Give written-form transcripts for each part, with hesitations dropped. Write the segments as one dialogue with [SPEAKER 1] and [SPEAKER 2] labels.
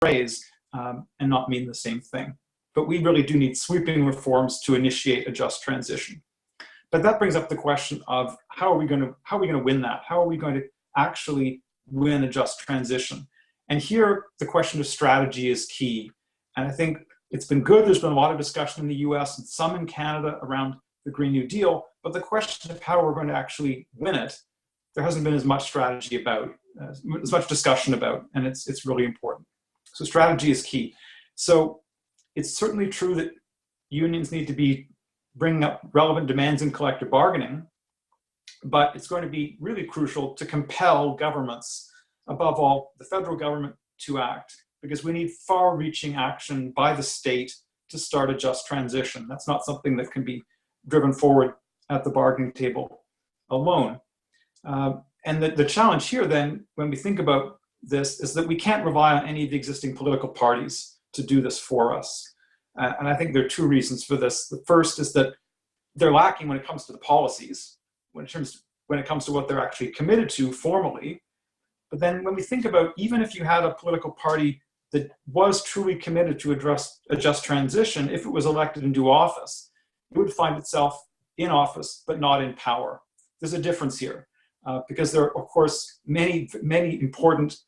[SPEAKER 1] phrase and not mean the same thing. But we really do need sweeping reforms to initiate a just transition. But that brings up the question of how are we going to win that? How are we going to actually win a just transition? And here, the question of strategy is key. And I think it's been good. There's been a lot of discussion in the US and some in Canada around the Green New Deal. But the question of how we're going to actually win it, there hasn't been as much strategy about, as much discussion about, and it's really important. So strategy is key. So it's certainly true that unions need to be bringing up relevant demands in collective bargaining, but it's going to be really crucial to compel governments, above all the federal government, to act, because we need far-reaching action by the state to start a just transition. That's not something that can be driven forward at the bargaining table alone. And the challenge here then, when we think about this, is that we can't rely on any of the existing political parties to do this for us. And I think there are two reasons for this. The first is that they're lacking when it comes to the policies, when it comes to what they're actually committed to formally. But then when we think about, even if you had a political party that was truly committed to address a just transition, if it was elected into office, it would find itself in office, but not in power. There's a difference here, because there are, of course, many important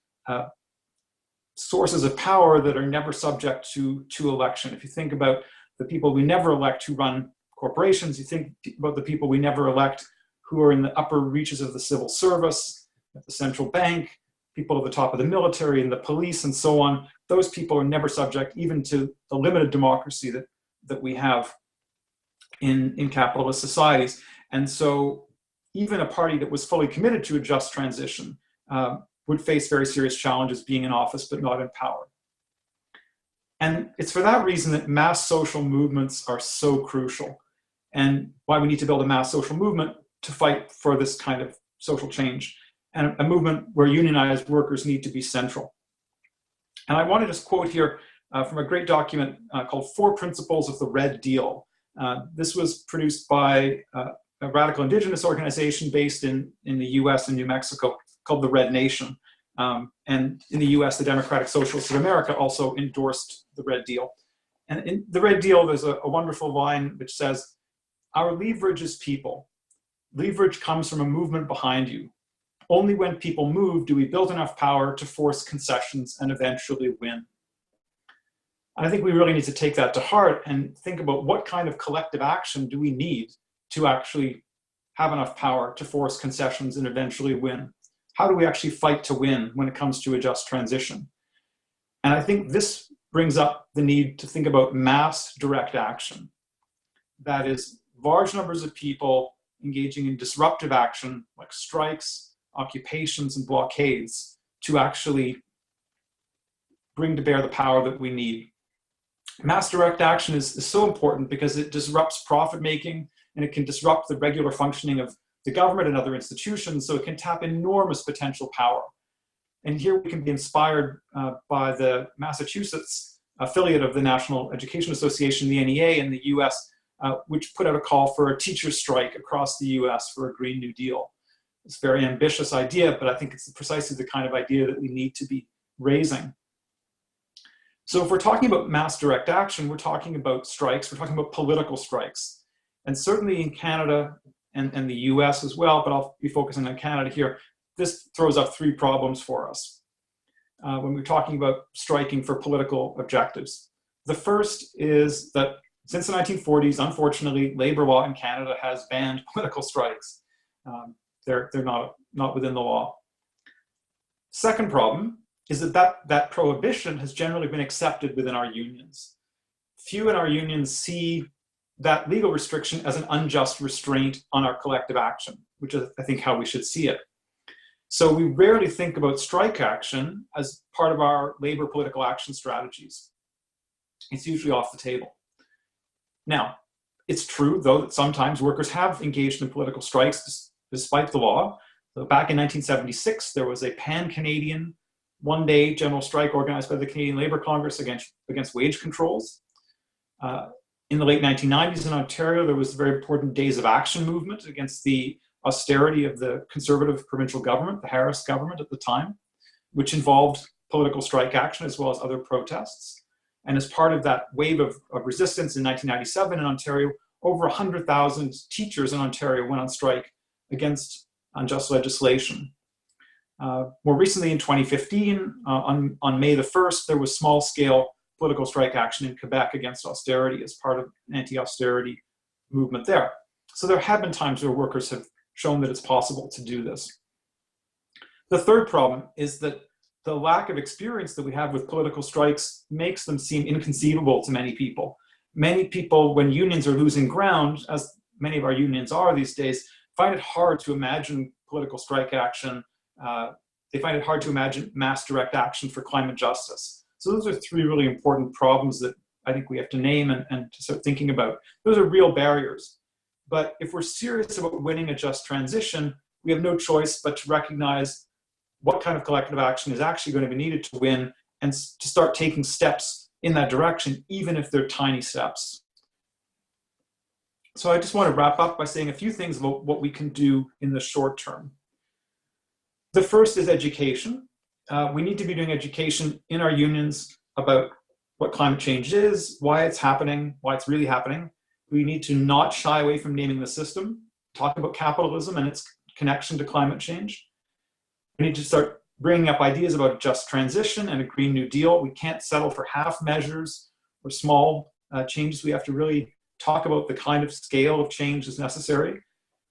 [SPEAKER 1] sources of power that are never subject to election. If you think about the people we never elect who run corporations, you think about the people we never elect who are in the upper reaches of the civil service, at the central bank, people at the top of the military and the police and so on. Those people are never subject even to the limited democracy that we have in capitalist societies. And so even a party that was fully committed to a just transition would face very serious challenges being in office, but not in power. And it's for that reason that mass social movements are so crucial, and why we need to build a mass social movement to fight for this kind of social change, and a movement where unionized workers need to be central. And I want to just quote here from a great document called 4 Principles of the Red Deal. This was produced by a radical indigenous organization based in the US and New Mexico called the Red Nation. And in the US, the Democratic Socialists of America also endorsed the Red Deal. And in the Red Deal, there's a wonderful line which says, "Our leverage is people. Leverage comes from a movement behind you. Only when people move do we build enough power to force concessions and eventually win." I think we really need to take that to heart and think about what kind of collective action do we need to actually have enough power to force concessions and eventually win. How do we actually fight to win when it comes to a just transition? And I think this brings up the need to think about mass direct action. That is, large numbers of people engaging in disruptive action like strikes, occupations, and blockades to actually bring to bear the power that we need. Mass direct action is so important because it disrupts profit making, and it can disrupt the regular functioning of the government and other institutions, so it can tap enormous potential power. And here we can be inspired by the Massachusetts affiliate of the National Education Association, the NEA, in the US, which put out a call for a teacher strike across the US for a Green New Deal. It's a very ambitious idea, but I think it's precisely the kind of idea that we need to be raising. So if we're talking about mass direct action, we're talking about strikes, we're talking about political strikes. And certainly in Canada and the US as well, but I'll be focusing on Canada here, this throws up 3 problems for us when we're talking about striking for political objectives. The first is that since the 1940s, unfortunately, labor law in Canada has banned political strikes. They're not within the law. Second problem is that prohibition has generally been accepted within our unions. Few in our unions see that legal restriction as an unjust restraint on our collective action, which is, I think, how we should see it. So we rarely think about strike action as part of our labor political action strategies. It's usually off the table. Now, it's true, though, that sometimes workers have engaged in political strikes despite the law. So back in 1976, there was a pan-Canadian one-day general strike organized by the Canadian Labour Congress against wage controls. In the late 1990s in Ontario, there was a very important Days of Action movement against the austerity of the Conservative provincial government, the Harris government at the time, which involved political strike action as well as other protests. And as part of that wave of resistance in 1997 in Ontario, over 100,000 teachers in Ontario went on strike against unjust legislation. More recently in 2015, on May the 1st, there was small-scale political strike action in Quebec against austerity as part of an anti-austerity movement there. So there have been times where workers have shown that it's possible to do this. The third problem is that the lack of experience that we have with political strikes makes them seem inconceivable to many people. Many people, when unions are losing ground, as many of our unions are these days, find it hard to imagine political strike action. They find it hard to imagine mass direct action for climate justice. So those are three really important problems that I think we have to name and to start thinking about. Those are real barriers. But if we're serious about winning a just transition, we have no choice but to recognize what kind of collective action is actually going to be needed to win and to start taking steps in that direction, even if they're tiny steps. So I just want to wrap up by saying a few things about what we can do in the short term. The first is education. We need to be doing education in our unions about what climate change is, why it's happening, why it's really happening. We need to not shy away from naming the system, talk about capitalism and its connection to climate change. We need to start bringing up ideas about a just transition and a Green New Deal. We can't settle for half measures or small changes. We have to really talk about the kind of scale of change that's necessary.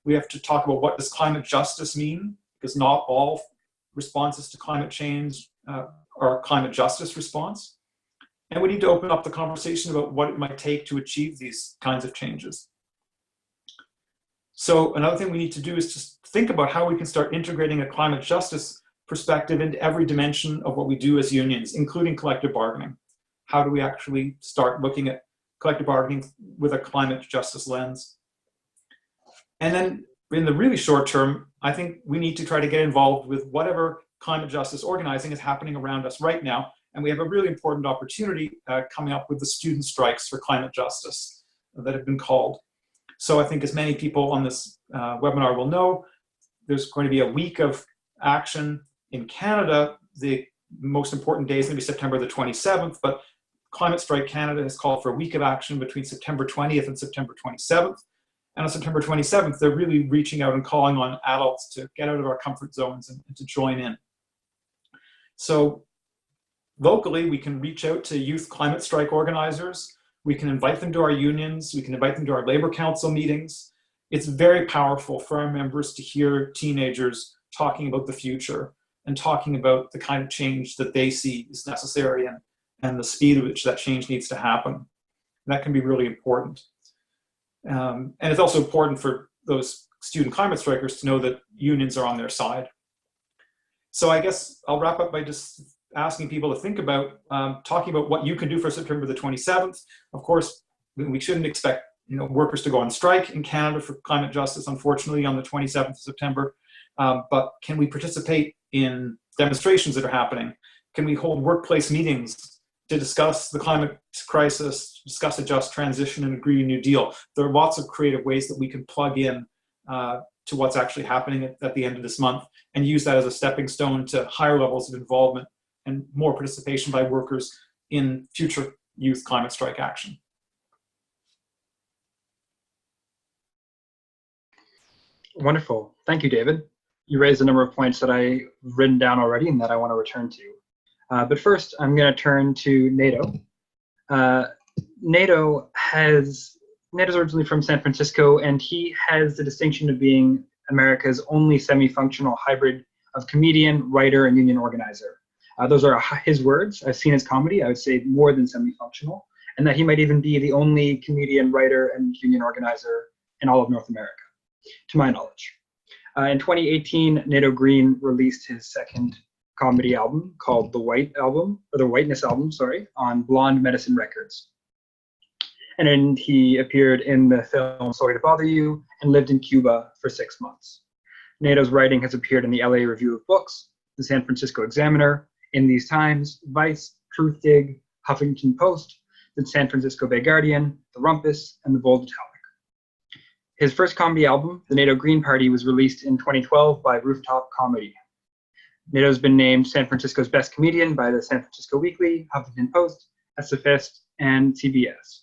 [SPEAKER 1] We have to talk about what does climate justice mean, because not all responses to climate change are climate justice response. And we need to open up the conversation about what it might take to achieve these kinds of changes. So another thing we need to do is just think about how we can start integrating a climate justice perspective into every dimension of what we do as unions, including collective bargaining. How do we actually start looking at collective bargaining with a climate justice lens? And then in the really short term, I think we need to try to get involved with whatever climate justice organizing is happening around us right now. And we have a really important opportunity coming up with the student strikes for climate justice that have been called. So I think as many people on this webinar will know, there's going to be a week of action in Canada. The most important day is going to be September the 27th, but Climate Strike Canada has called for a week of action between September 20th and September 27th. And on September 27th, they're really reaching out and calling on adults to get out of our comfort zones and to join in. So locally, we can reach out to youth climate strike organizers. We can invite them to our unions. We can invite them to our labor council meetings. It's very powerful for our members to hear teenagers talking about the future and talking about the kind of change that they see is necessary and the speed at which that change needs to happen. And that can be really important. And it's also important for those student climate strikers to know that unions are on their side. So I guess I'll wrap up by just asking people to think about talking about what you can do for September the 27th. Of course, we shouldn't expect workers to go on strike in Canada for climate justice, unfortunately, on the 27th of September. But can we participate in demonstrations that are happening? Can we hold workplace meetings to discuss the climate crisis, discuss a just transition and a Green New Deal? There are lots of creative ways that we can plug in to what's actually happening at the end of this month and use that as a stepping stone to higher levels of involvement and more participation by workers in future youth climate strike action.
[SPEAKER 2] Wonderful. Thank you, David. You raised a number of points that I've written down already and that I want to return to. But first, I'm going to turn to Nato. Nato's originally from San Francisco, and he has the distinction of being America's only semi-functional hybrid of comedian, writer, and union organizer. Those are his words. I've seen his comedy. I would say more than semi-functional, and that he might even be the only comedian, writer, and union organizer in all of North America, to my knowledge. In 2018, Nato Green released his second comedy album called The Whiteness Album, on Blonde Medicine Records. And then he appeared in the film Sorry to Bother You and lived in Cuba for 6 months. Nato's writing has appeared in the LA Review of Books, the San Francisco Examiner, In These Times, Vice, Truthdig, Huffington Post, the San Francisco Bay Guardian, The Rumpus, and The Bold Italic. His first comedy album, The Nato Green Party, was released in 2012 by Rooftop Comedy. Nato's been named San Francisco's best comedian by the San Francisco Weekly, Huffington Post, SFist, and CBS.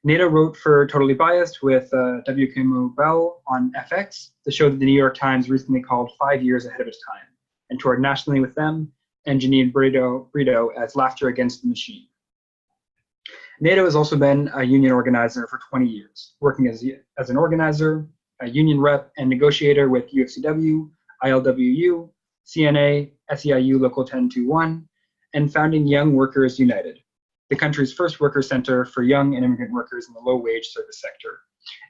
[SPEAKER 2] Nato wrote for Totally Biased with ExxonMobil on FX, the show that the New York Times recently called 5 years ahead of its time, and toured nationally with them, and Janine Brito as Laughter Against the Machine. Nato has also been a union organizer for 20 years, working as an organizer, a union rep, and negotiator with UFCW, ILWU, CNA, SEIU Local 1021, and founding Young Workers United, the country's first worker center for young and immigrant workers in the low-wage service sector.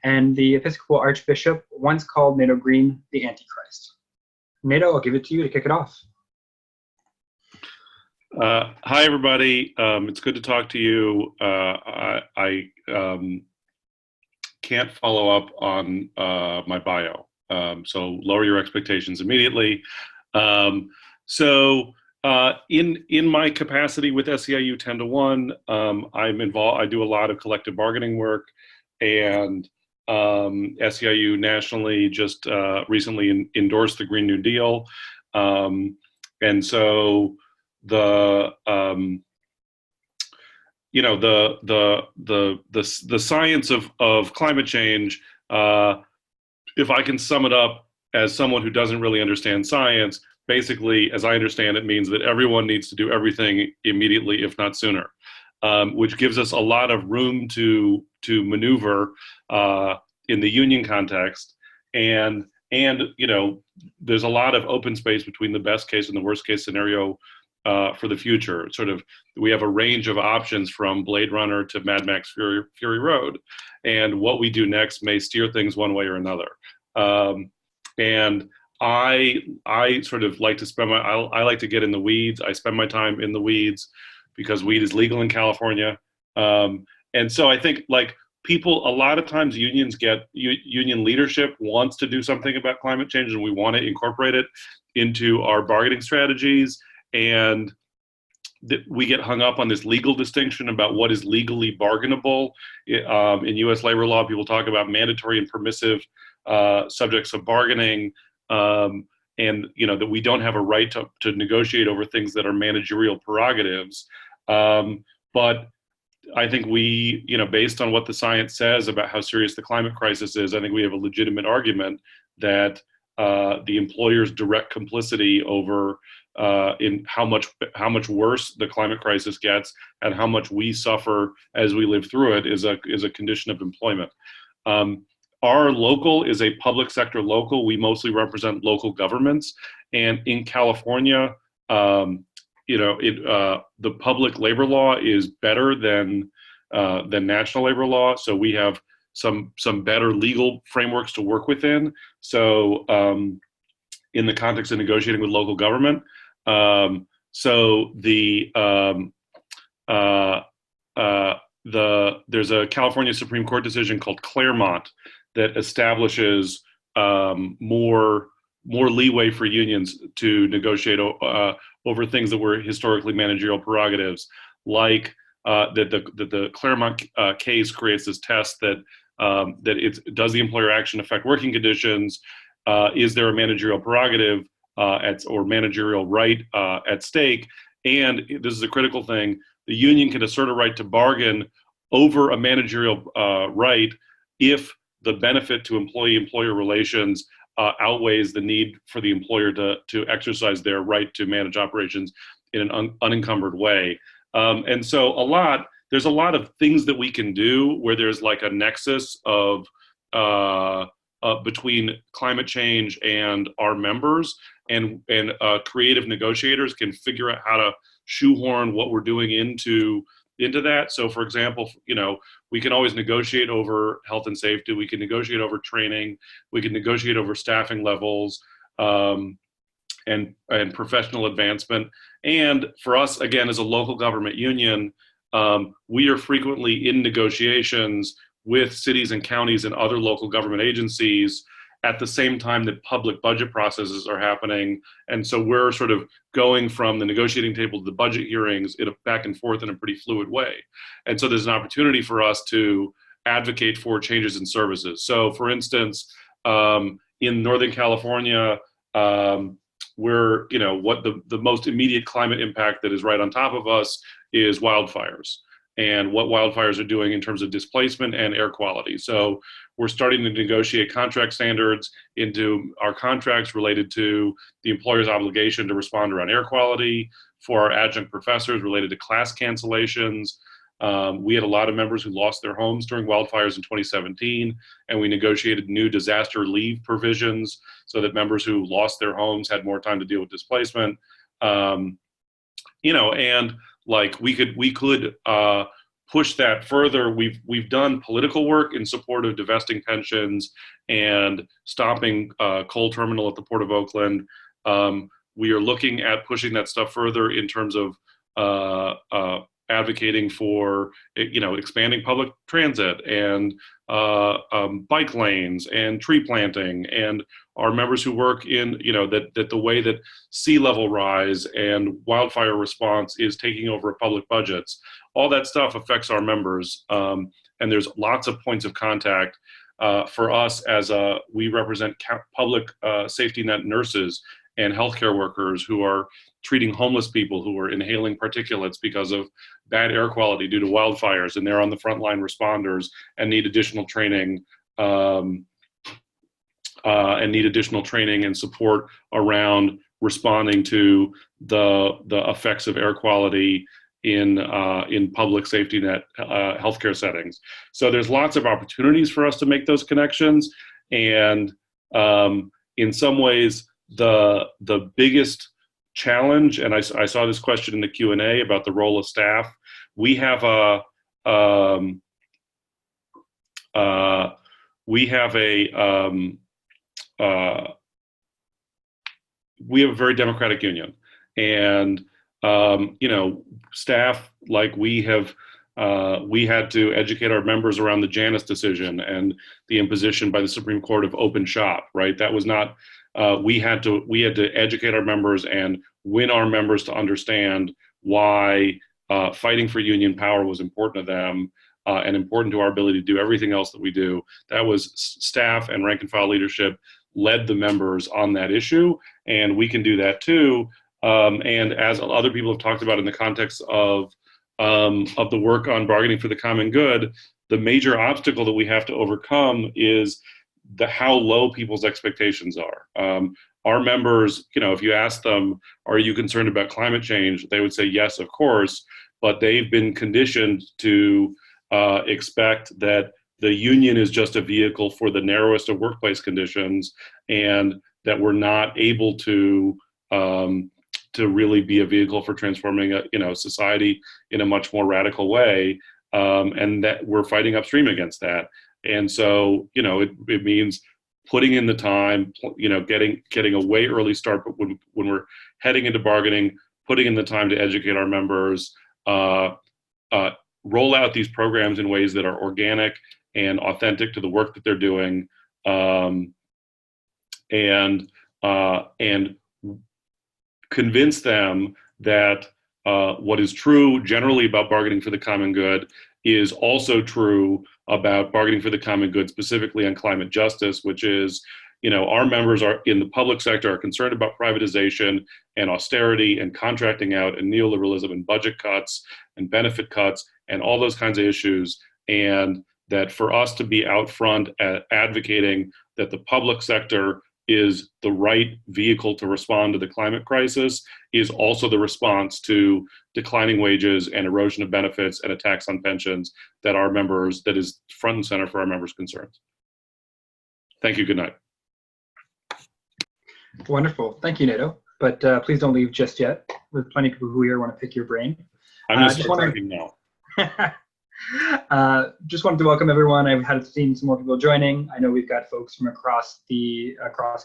[SPEAKER 2] And the Episcopal Archbishop once called Nato Green the Antichrist. Nato, I'll give it to you to kick it off.
[SPEAKER 3] Hi, everybody. It's good to talk to you. I can't follow up on my bio, so lower your expectations immediately. In my capacity with SEIU 10-1, I'm involved. I do a lot of collective bargaining work, and SEIU nationally just recently endorsed the Green New Deal, and so the science of climate change, if I can sum it up as someone who doesn't really understand science, basically, as I understand it, means that everyone needs to do everything immediately, if not sooner, which gives us a lot of room to maneuver in the union context, and there's a lot of open space between the best case and the worst case scenario for the future. Sort of, we have a range of options from Blade Runner to Mad Max Fury Road, and what we do next may steer things one way or another. And I sort of like to spend I like to get in the weeds. I spend my time in the weeds because weed is legal in California. And so I think, like, people, a lot of times unions union leadership wants to do something about climate change, and we want to incorporate it into our bargaining strategies. And we get hung up on this legal distinction about what is legally bargainable. In U.S. labor law, people talk about mandatory and permissive subjects of bargaining, and that we don't have a right to negotiate over things that are managerial prerogatives. But I think we, based on what the science says about how serious the climate crisis is, I think we have a legitimate argument that the employer's direct complicity over in how much worse the climate crisis gets and how much we suffer as we live through it is a condition of employment. Our local is a public sector local. We mostly represent local governments, and in California, the public labor law is better than national labor law. So we have some better legal frameworks to work within. So in the context of negotiating with local government, there's a California Supreme Court decision called Claremont that establishes more leeway for unions to negotiate over things that were historically managerial prerogatives, like that the Claremont case creates this test that does the employer action affect working conditions? Is there a managerial prerogative or managerial right at stake? And this is a critical thing: the union can assert a right to bargain over a managerial right if the benefit to employee-employer relations outweighs the need for the employer to exercise their right to manage operations in an unencumbered way. And so there's a lot of things that we can do where there's like a nexus of between climate change and our members, and creative negotiators can figure out how to shoehorn what we're doing into that. So, for example, we can always negotiate over health and safety. We can negotiate over training. We can negotiate over staffing levels and professional advancement. And for us, again, as a local government union, we are frequently in negotiations with cities and counties and other local government agencies at the same time that public budget processes are happening. And so we're sort of going from the negotiating table to the budget hearings back and forth in a pretty fluid way. And so there's an opportunity for us to advocate for changes in services. So for instance, in Northern California, we're, what the most immediate climate impact that is right on top of us is wildfires, and what wildfires are doing in terms of displacement and air quality. So we're starting to negotiate contract standards into our contracts related to the employer's obligation to respond around air quality, for our adjunct professors related to class cancellations. We had a lot of members who lost their homes during wildfires in 2017, and we negotiated new disaster leave provisions so that members who lost their homes had more time to deal with displacement. And like we could push that further. We've done political work in support of divesting pensions and stopping coal terminal at the Port of Oakland. We are looking at pushing that stuff further in terms of advocating for, expanding public transit and bike lanes and tree planting, and our members who work in, that the way that sea level rise and wildfire response is taking over public budgets. All that stuff affects our members, and there's lots of points of contact. For us, we represent public safety net nurses and healthcare workers who are treating homeless people who are inhaling particulates because of bad air quality due to wildfires, and they're on the frontline responders and need additional training and support around responding to the effects of air quality in public safety net healthcare settings. So there's lots of opportunities for us to make those connections, and in some ways the biggest challenge, and I saw this question in the Q&A about the role of staff. We have a very democratic union, and staff, like we had to educate our members around the Janus decision and the imposition by the Supreme Court of open shop, right? That was not, we had to educate our members and win our members to understand why fighting for union power was important to them, and important to our ability to do everything else that we do. That was staff and rank and file leadership led the members on that issue, and we can do that too. And as other people have talked about in the context of the work on bargaining for the common good, the major obstacle that we have to overcome is how low people's expectations are. Our members, if you ask them, are you concerned about climate change? They would say, yes, of course, but they've been conditioned to expect that the union is just a vehicle for the narrowest of workplace conditions, and that we're not able to really be a vehicle for transforming society in a much more radical way, and that we're fighting upstream against that. And so, it means putting in the time, getting a way early start, but when we're heading into bargaining, putting in the time to educate our members, roll out these programs in ways that are organic and authentic to the work that they're doing, and convince them that what is true generally about bargaining for the common good is also true about bargaining for the common good, specifically on climate justice, which is, our members are in the public sector are concerned about privatization and austerity and contracting out and neoliberalism and budget cuts and benefit cuts and all those kinds of issues. And that for us to be out front at advocating that the public sector is the right vehicle to respond to the climate crisis is also the response to declining wages and erosion of benefits and attacks on pensions that is front and center for our members' concerns. Thank you. Good night.
[SPEAKER 2] Wonderful. Thank you, Nato. But please don't leave just yet. There's plenty of people who here want to pick your brain.
[SPEAKER 3] I'm going to start talking now.
[SPEAKER 2] Just wanted to welcome everyone. I've seen some more people joining. I know we've got folks from across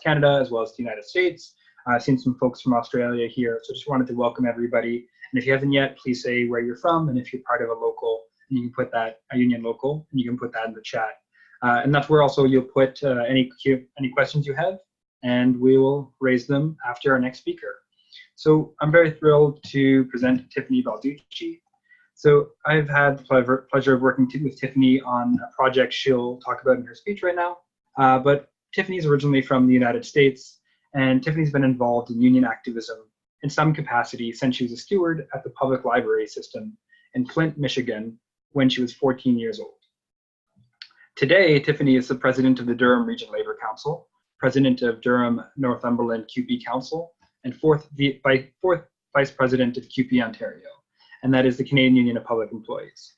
[SPEAKER 2] Canada as well as the United States. I've seen some folks from Australia here. So just wanted to welcome everybody. And if you haven't yet, please say where you're from and if you're part of a local, and you can put that, a union local, and you can put that in the chat. And that's where also you'll put any questions you have, and we will raise them after our next speaker. So I'm very thrilled to present Tiffany Balducci. So I've had the pleasure of working with Tiffany on a project she'll talk about in her speech right now. But Tiffany's originally from the United States, and Tiffany's been involved in union activism in some capacity since she was a steward at the public library system in Flint, Michigan, when she was 14 years old. Today, Tiffany is the president of the Durham Region Labor Council, president of Durham Northumberland QP Council, and fourth vice president of QP Ontario, and that is the Canadian Union of Public Employees.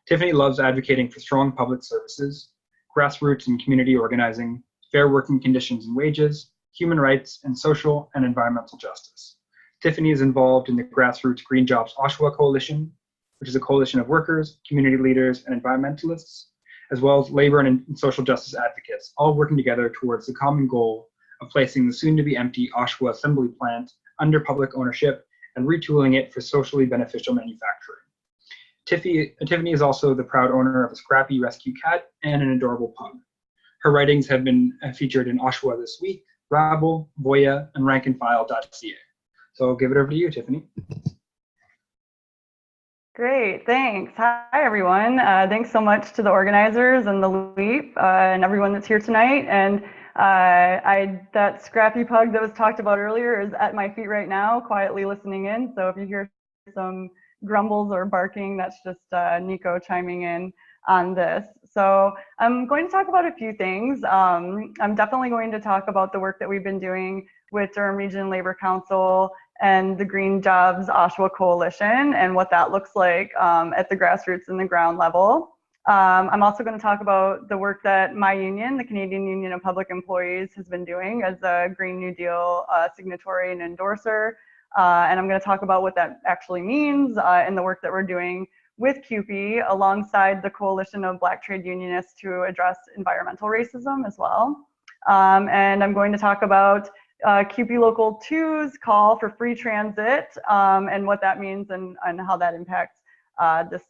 [SPEAKER 2] Tiffany loves advocating for strong public services, grassroots and community organizing, fair working conditions and wages, human rights, and social and environmental justice. Tiffany is involved in the grassroots Green Jobs Oshawa Coalition, which is a coalition of workers, community leaders, and environmentalists, as well as labor and social justice advocates, all working together towards the common goal of placing the soon-to-be empty Oshawa assembly plant under public ownership and retooling it for socially beneficial manufacturing. Tiffany is also the proud owner of a scrappy rescue cat and an adorable pug. Her writings have been featured in Oshawa This Week, Rabble, Voya, and rankandfile.ca. So I'll give it over to you, Tiffany.
[SPEAKER 4] Great, thanks. Hi, everyone. Thanks so much to the organizers and the LEAP and everyone that's here tonight. And that scrappy pug that was talked about earlier is at my feet right now, quietly listening in. So if you hear some grumbles or barking, that's just Nico chiming in on this. So I'm going to talk about a few things. I'm definitely going to talk about the work that we've been doing with Durham Region Labor Council and the Green Jobs Oshawa Coalition and what that looks like at the grassroots and the ground level. I'm also going to talk about the work that my union, the Canadian Union of Public Employees, has been doing as a Green New Deal signatory and endorser. And I'm going to talk about what that actually means and the work that we're doing with CUPE alongside the Coalition of Black Trade Unionists to address environmental racism as well. And I'm going to talk about CUPE Local 2's call for free transit and what that means and how that impacts this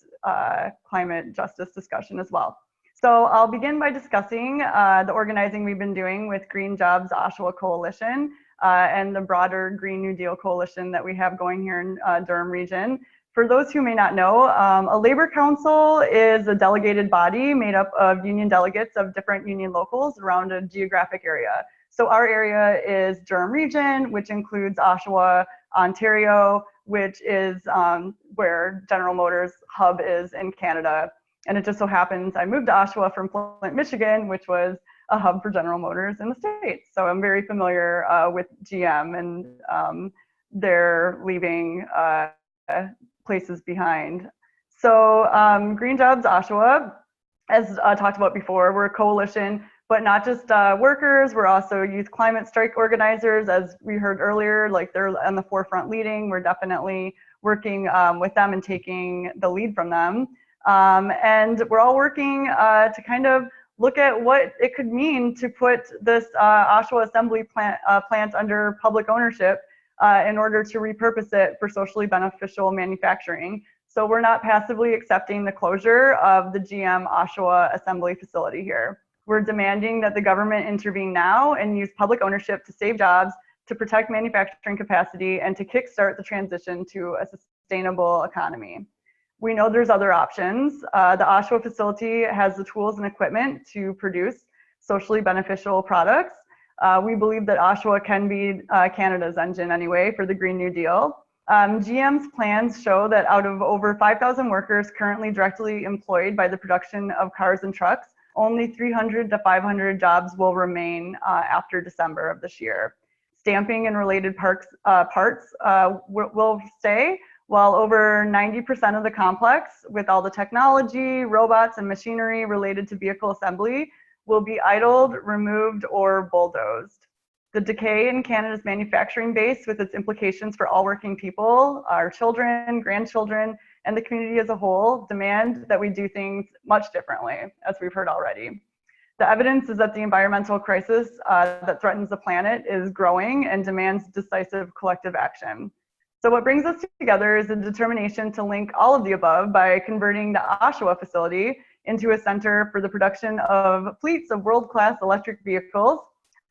[SPEAKER 4] climate justice discussion as well. So I'll begin by discussing the organizing we've been doing with Green Jobs Oshawa Coalition and the broader Green New Deal coalition that we have going here in Durham region. For those who may not know, a labor council is a delegated body made up of union delegates of different union locals around a geographic area. So our area is Durham region, which includes Oshawa, Ontario, which is where General Motors hub is in Canada. And it just so happens I moved to Oshawa from Flint, Michigan, which was a hub for General Motors in the States. So I'm very familiar with GM and they're leaving places behind. So Green Jobs Oshawa, as talked about before, we're a coalition, but not just workers, we're also youth climate strike organizers, as we heard earlier, like they're on the forefront leading. We're definitely working with them and taking the lead from them. And we're all working to kind of look at what it could mean to put this Oshawa assembly plant under public ownership in order to repurpose it for socially beneficial manufacturing. So we're not passively accepting the closure of the GM Oshawa assembly facility here. We're demanding that the government intervene now and use public ownership to save jobs, to protect manufacturing capacity, and to kickstart the transition to a sustainable economy. We know there's other options. The Oshawa facility has the tools and equipment to produce socially beneficial products. We believe that Oshawa can be Canada's engine anyway for the Green New Deal. GM's plans show that out of over 5,000 workers currently directly employed by the production of cars and trucks, only 300 to 500 jobs will remain after December of this year. Stamping and related parts will stay, while over 90% of the complex, with all the technology, robots, and machinery related to vehicle assembly, will be idled, removed, or bulldozed. The decay in Canada's manufacturing base, with its implications for all working people, our children, grandchildren, and the community as a whole, demand that we do things much differently, as we've heard already. The evidence is that the environmental crisis that threatens the planet is growing and demands decisive collective action. So what brings us together is a determination to link all of the above by converting the Oshawa facility into a center for the production of fleets of world-class electric vehicles.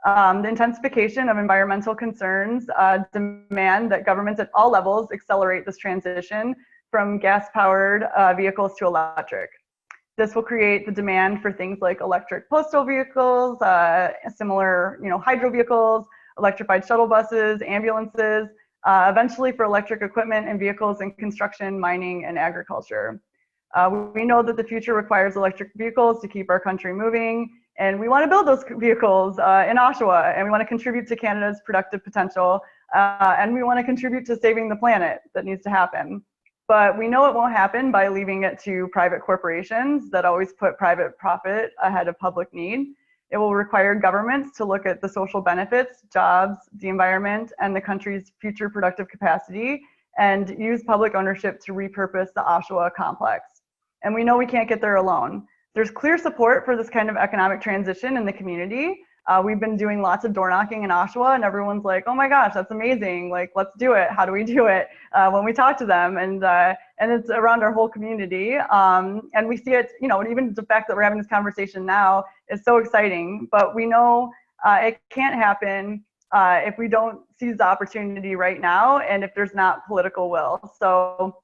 [SPEAKER 4] The intensification of environmental concerns demand that governments at all levels accelerate this transition from gas-powered vehicles to electric. This will create the demand for things like electric postal vehicles, similar, hydro vehicles, electrified shuttle buses, ambulances, eventually for electric equipment and vehicles in construction, mining, and agriculture. We know that the future requires electric vehicles to keep our country moving, and we want to build those vehicles in Oshawa, and we want to contribute to Canada's productive potential, and we want to contribute to saving the planet. That needs to happen. But we know it won't happen by leaving it to private corporations that always put private profit ahead of public need. It will require governments to look at the social benefits, jobs, the environment, and the country's future productive capacity, and use public ownership to repurpose the Oshawa complex. And we know we can't get there alone. There's clear support for this kind of economic transition in the community. We've been doing lots of door knocking in Oshawa, and everyone's like, "Oh my gosh, that's amazing! Like, let's do it. How do we do it?" When we talk to them, and it's around our whole community, and we see it. You know, even the fact that we're having this conversation now is so exciting. But we know it can't happen if we don't seize the opportunity right now, and if there's not political will. So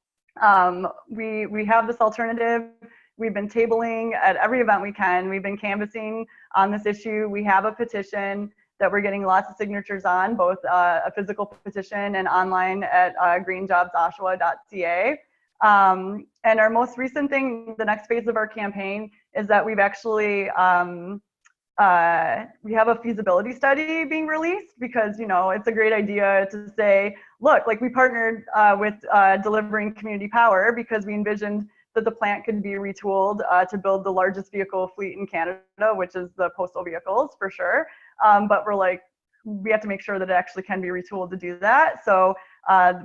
[SPEAKER 4] we have this alternative. We've been tabling at every event we can. We've been canvassing on this issue. We have a petition that we're getting lots of signatures on, both a physical petition and online at greenjobsoshawa.ca. And our most recent thing, the next phase of our campaign, is that we've actually, we have a feasibility study being released, because, you know, it's a great idea to say, look, like, we partnered with delivering community power because we envisioned that the plant could be retooled to build the largest vehicle fleet in Canada, which is the postal vehicles for sure. But we're like, we have to make sure that it actually can be retooled to do that. So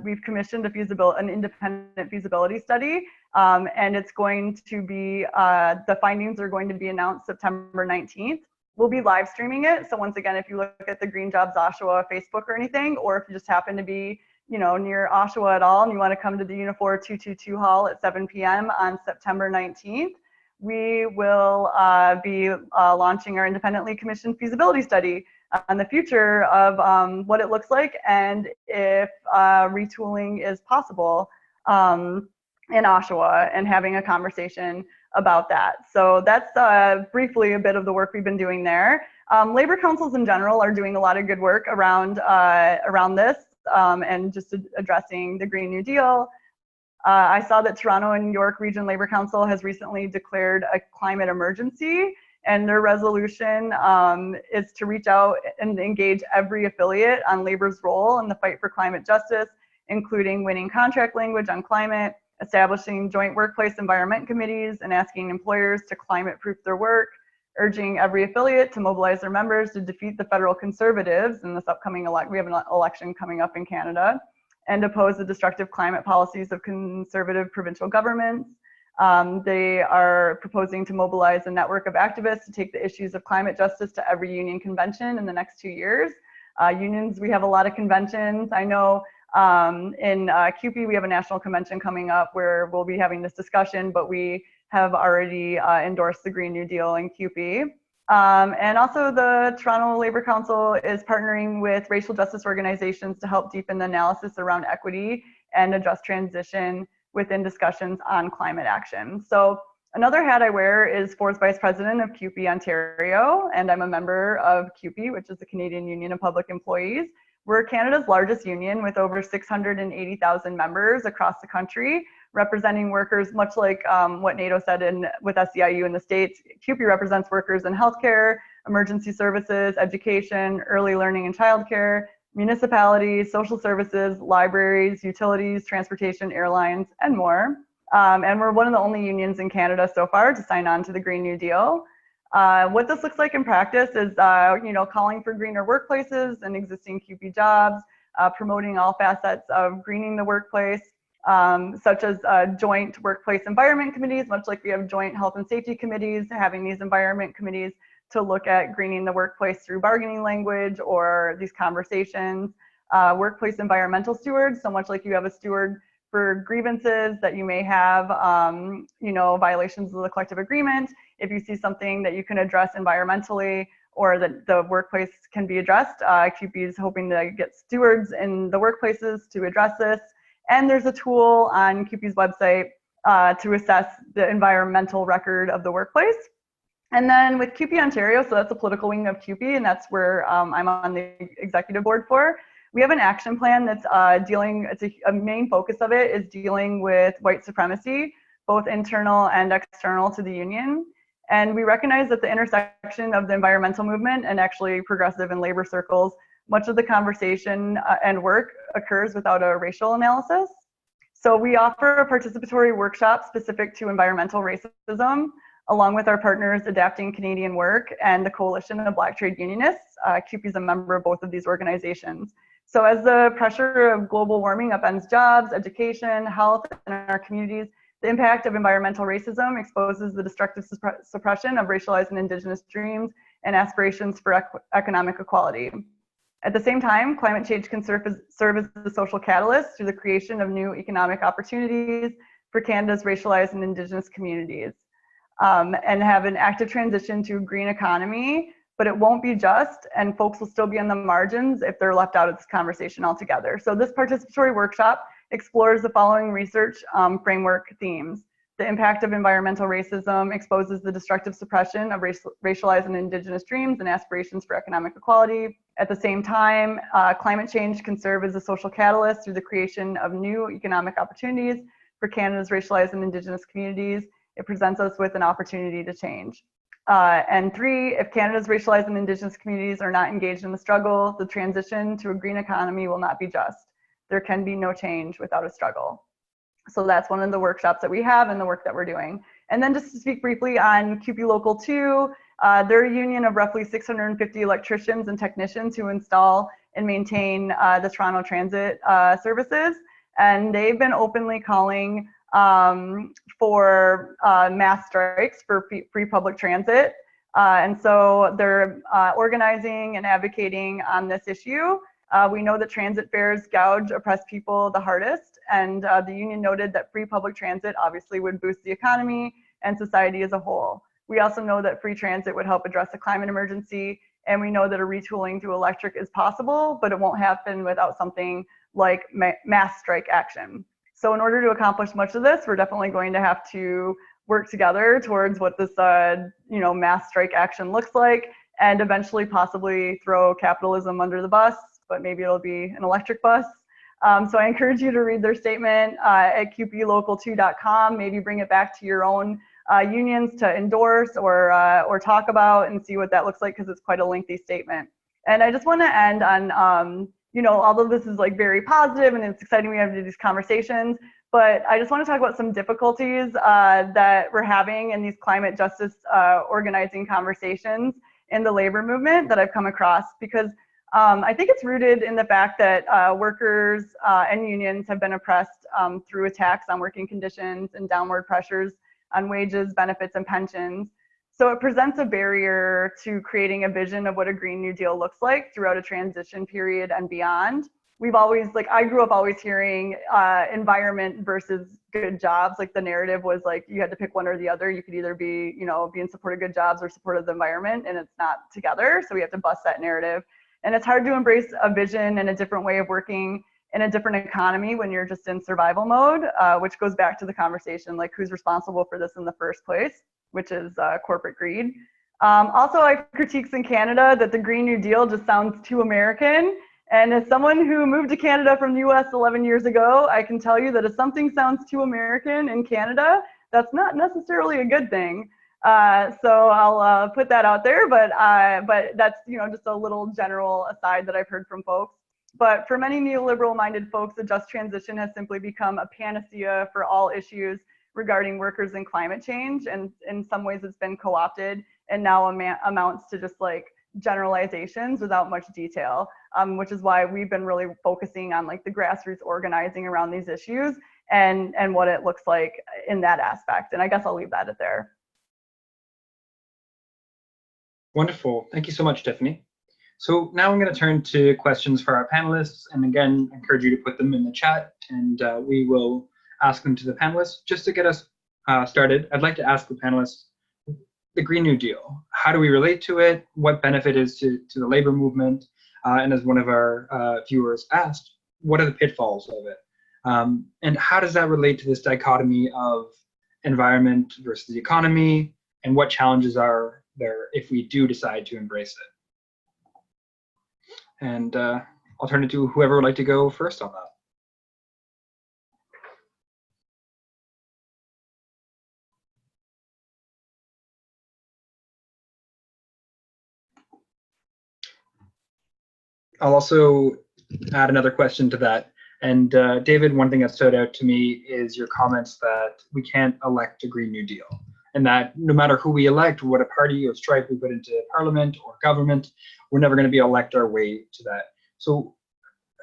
[SPEAKER 4] we've commissioned an independent feasibility study, and it's going to be, the findings are going to be announced September 19th. We'll be live streaming it. So once again, if you look at the Green Jobs Oshawa Facebook or anything, or if you just happen to be, you know, near Oshawa at all, and you want to come to the Unifor 222 Hall at 7 p.m. on September 19th, we will be launching our independently commissioned feasibility study on the future of what it looks like and if retooling is possible in Oshawa, and having a conversation about that. So that's briefly a bit of the work we've been doing there. Labor councils in general are doing a lot of good work around this. And just addressing the Green New Deal. I saw that Toronto and York Region Labor Council has recently declared a climate emergency, and their resolution is to reach out and engage every affiliate on labor's role in the fight for climate justice, including winning contract language on climate, establishing joint workplace environment committees, and asking employers to climate-proof their work, urging every affiliate to mobilize their members to defeat the federal conservatives in this upcoming election. We have an election coming up in Canada, and oppose the destructive climate policies of conservative provincial governments. They are proposing to mobilize a network of activists to take the issues of climate justice to every union convention in the next 2 years. Unions, we have a lot of conventions. I know in CUPE, we have a national convention coming up where we'll be having this discussion, but we have already endorsed the Green New Deal in CUPE. And also the Toronto Labor Council is partnering with racial justice organizations to help deepen the analysis around equity and a just transition within discussions on climate action. So another hat I wear is fourth vice president of CUPE Ontario, and I'm a member of CUPE, which is the Canadian Union of Public Employees. We're Canada's largest union with over 680,000 members across the country, representing workers, much like what Nato said with SEIU in the States. CUPE represents workers in healthcare, emergency services, education, early learning and childcare, municipalities, social services, libraries, utilities, transportation, airlines, and more. And we're one of the only unions in Canada so far to sign on to the Green New Deal. What this looks like in practice is, calling for greener workplaces and existing CUPE jobs, promoting all facets of greening the workplace, such as joint workplace environment committees, much like we have joint health and safety committees, having these environment committees to look at greening the workplace through bargaining language or these conversations. Workplace environmental stewards, so much like you have a steward for grievances that you may have, violations of the collective agreement. If you see something that you can address environmentally or that the workplace can be addressed, CUPE is hoping to get stewards in the workplaces to address this. And there's a tool on CUPE's website to assess the environmental record of the workplace. And then with CUPE Ontario, so that's the political wing of CUPE, and that's where I'm on the executive board for. We have an action plan that's a main focus of it is dealing with white supremacy, both internal and external to the union. And we recognize that the intersection of the environmental movement and actually progressive and labor circles, much of the conversation and work occurs without a racial analysis. So we offer a participatory workshop specific to environmental racism, along with our partners Adapting Canadian Work and the Coalition of Black Trade Unionists. CUPE is a member of both of these organizations. So as the pressure of global warming upends jobs, education, health in our communities, the impact of environmental racism exposes the destructive suppression of racialized and Indigenous dreams and aspirations for economic equality. At the same time, climate change can serve as a social catalyst through the creation of new economic opportunities for Canada's racialized and Indigenous communities, and have an active transition to a green economy, but it won't be just, and folks will still be on the margins if they're left out of this conversation altogether. So this participatory workshop explores the following research framework themes. The impact of environmental racism exposes the destructive suppression of racialized and Indigenous dreams and aspirations for economic equality. At the same time, climate change can serve as a social catalyst through the creation of new economic opportunities for Canada's racialized and Indigenous communities. It presents us with an opportunity to change. And 3, if Canada's racialized and Indigenous communities are not engaged in the struggle, the transition to a green economy will not be just. There can be no change without a struggle. So that's one of the workshops that we have and the work that we're doing. And then just to speak briefly on CUPE Local 2, they're a union of roughly 650 electricians and technicians who install and maintain the Toronto Transit services. And they've been openly calling for mass strikes for free public transit. And so they're organizing and advocating on this issue. We know that transit fares gouge oppressed people the hardest, and the union noted that free public transit obviously would boost the economy and society as a whole. We also know that free transit would help address the climate emergency, and we know that a retooling to electric is possible, but it won't happen without something like mass strike action. So in order to accomplish much of this, we're definitely going to have to work together towards what this mass strike action looks like, and eventually possibly throw capitalism under the bus, but maybe it'll be an electric bus. So I encourage you to read their statement at QPlocal2.com, maybe bring it back to your own unions to endorse or talk about and see what that looks like, because it's quite a lengthy statement. And I just want to end on, although this is like very positive and it's exciting we have these conversations, but I just want to talk about some difficulties that we're having in these climate justice organizing conversations in the labor movement that I've come across, because I think it's rooted in the fact that workers and unions have been oppressed through attacks on working conditions and downward pressures on wages, benefits, and pensions. So it presents a barrier to creating a vision of what a Green New Deal looks like throughout a transition period and beyond. We've always, I grew up always hearing environment versus good jobs. Like the narrative was like you had to pick one or the other. You could either be, be in support of good jobs or support of the environment, and it's not together. So we have to bust that narrative. And it's hard to embrace a vision and a different way of working in a different economy when you're just in survival mode, which goes back to the conversation, like who's responsible for this in the first place, which is corporate greed. Also, I have critiques in Canada that the Green New Deal just sounds too American. And as someone who moved to Canada from the US 11 years ago, I can tell you that if something sounds too American in Canada, that's not necessarily a good thing. So I'll put that out there, but that's just a little general aside that I've heard from folks. But for many neoliberal-minded folks, a just transition has simply become a panacea for all issues regarding workers and climate change, and in some ways it's been co-opted and now amounts to just like generalizations without much detail, which is why we've been really focusing on like the grassroots organizing around these issues and what it looks like in that aspect. And I guess I'll leave that at there.
[SPEAKER 2] Wonderful. Thank you so much, Tiffany. So now I'm going to turn to questions for our panelists. And again, I encourage you to put them in the chat, and we will ask them to the panelists. Just to get us started, I'd like to ask the panelists, the Green New Deal, how do we relate to it? What benefit is to the labor movement? And as one of our viewers asked, what are the pitfalls of it? And how does that relate to this dichotomy of environment versus the economy, and what challenges are there if we do decide to embrace it. And I'll turn it to whoever would like to go first on that. I'll also add another question to that. And David, one thing that stood out to me is your comments that we can't elect a Green New Deal, and that no matter who we elect, what a party or stripe we put into parliament or government, we're never going to be able to elect our way to that. So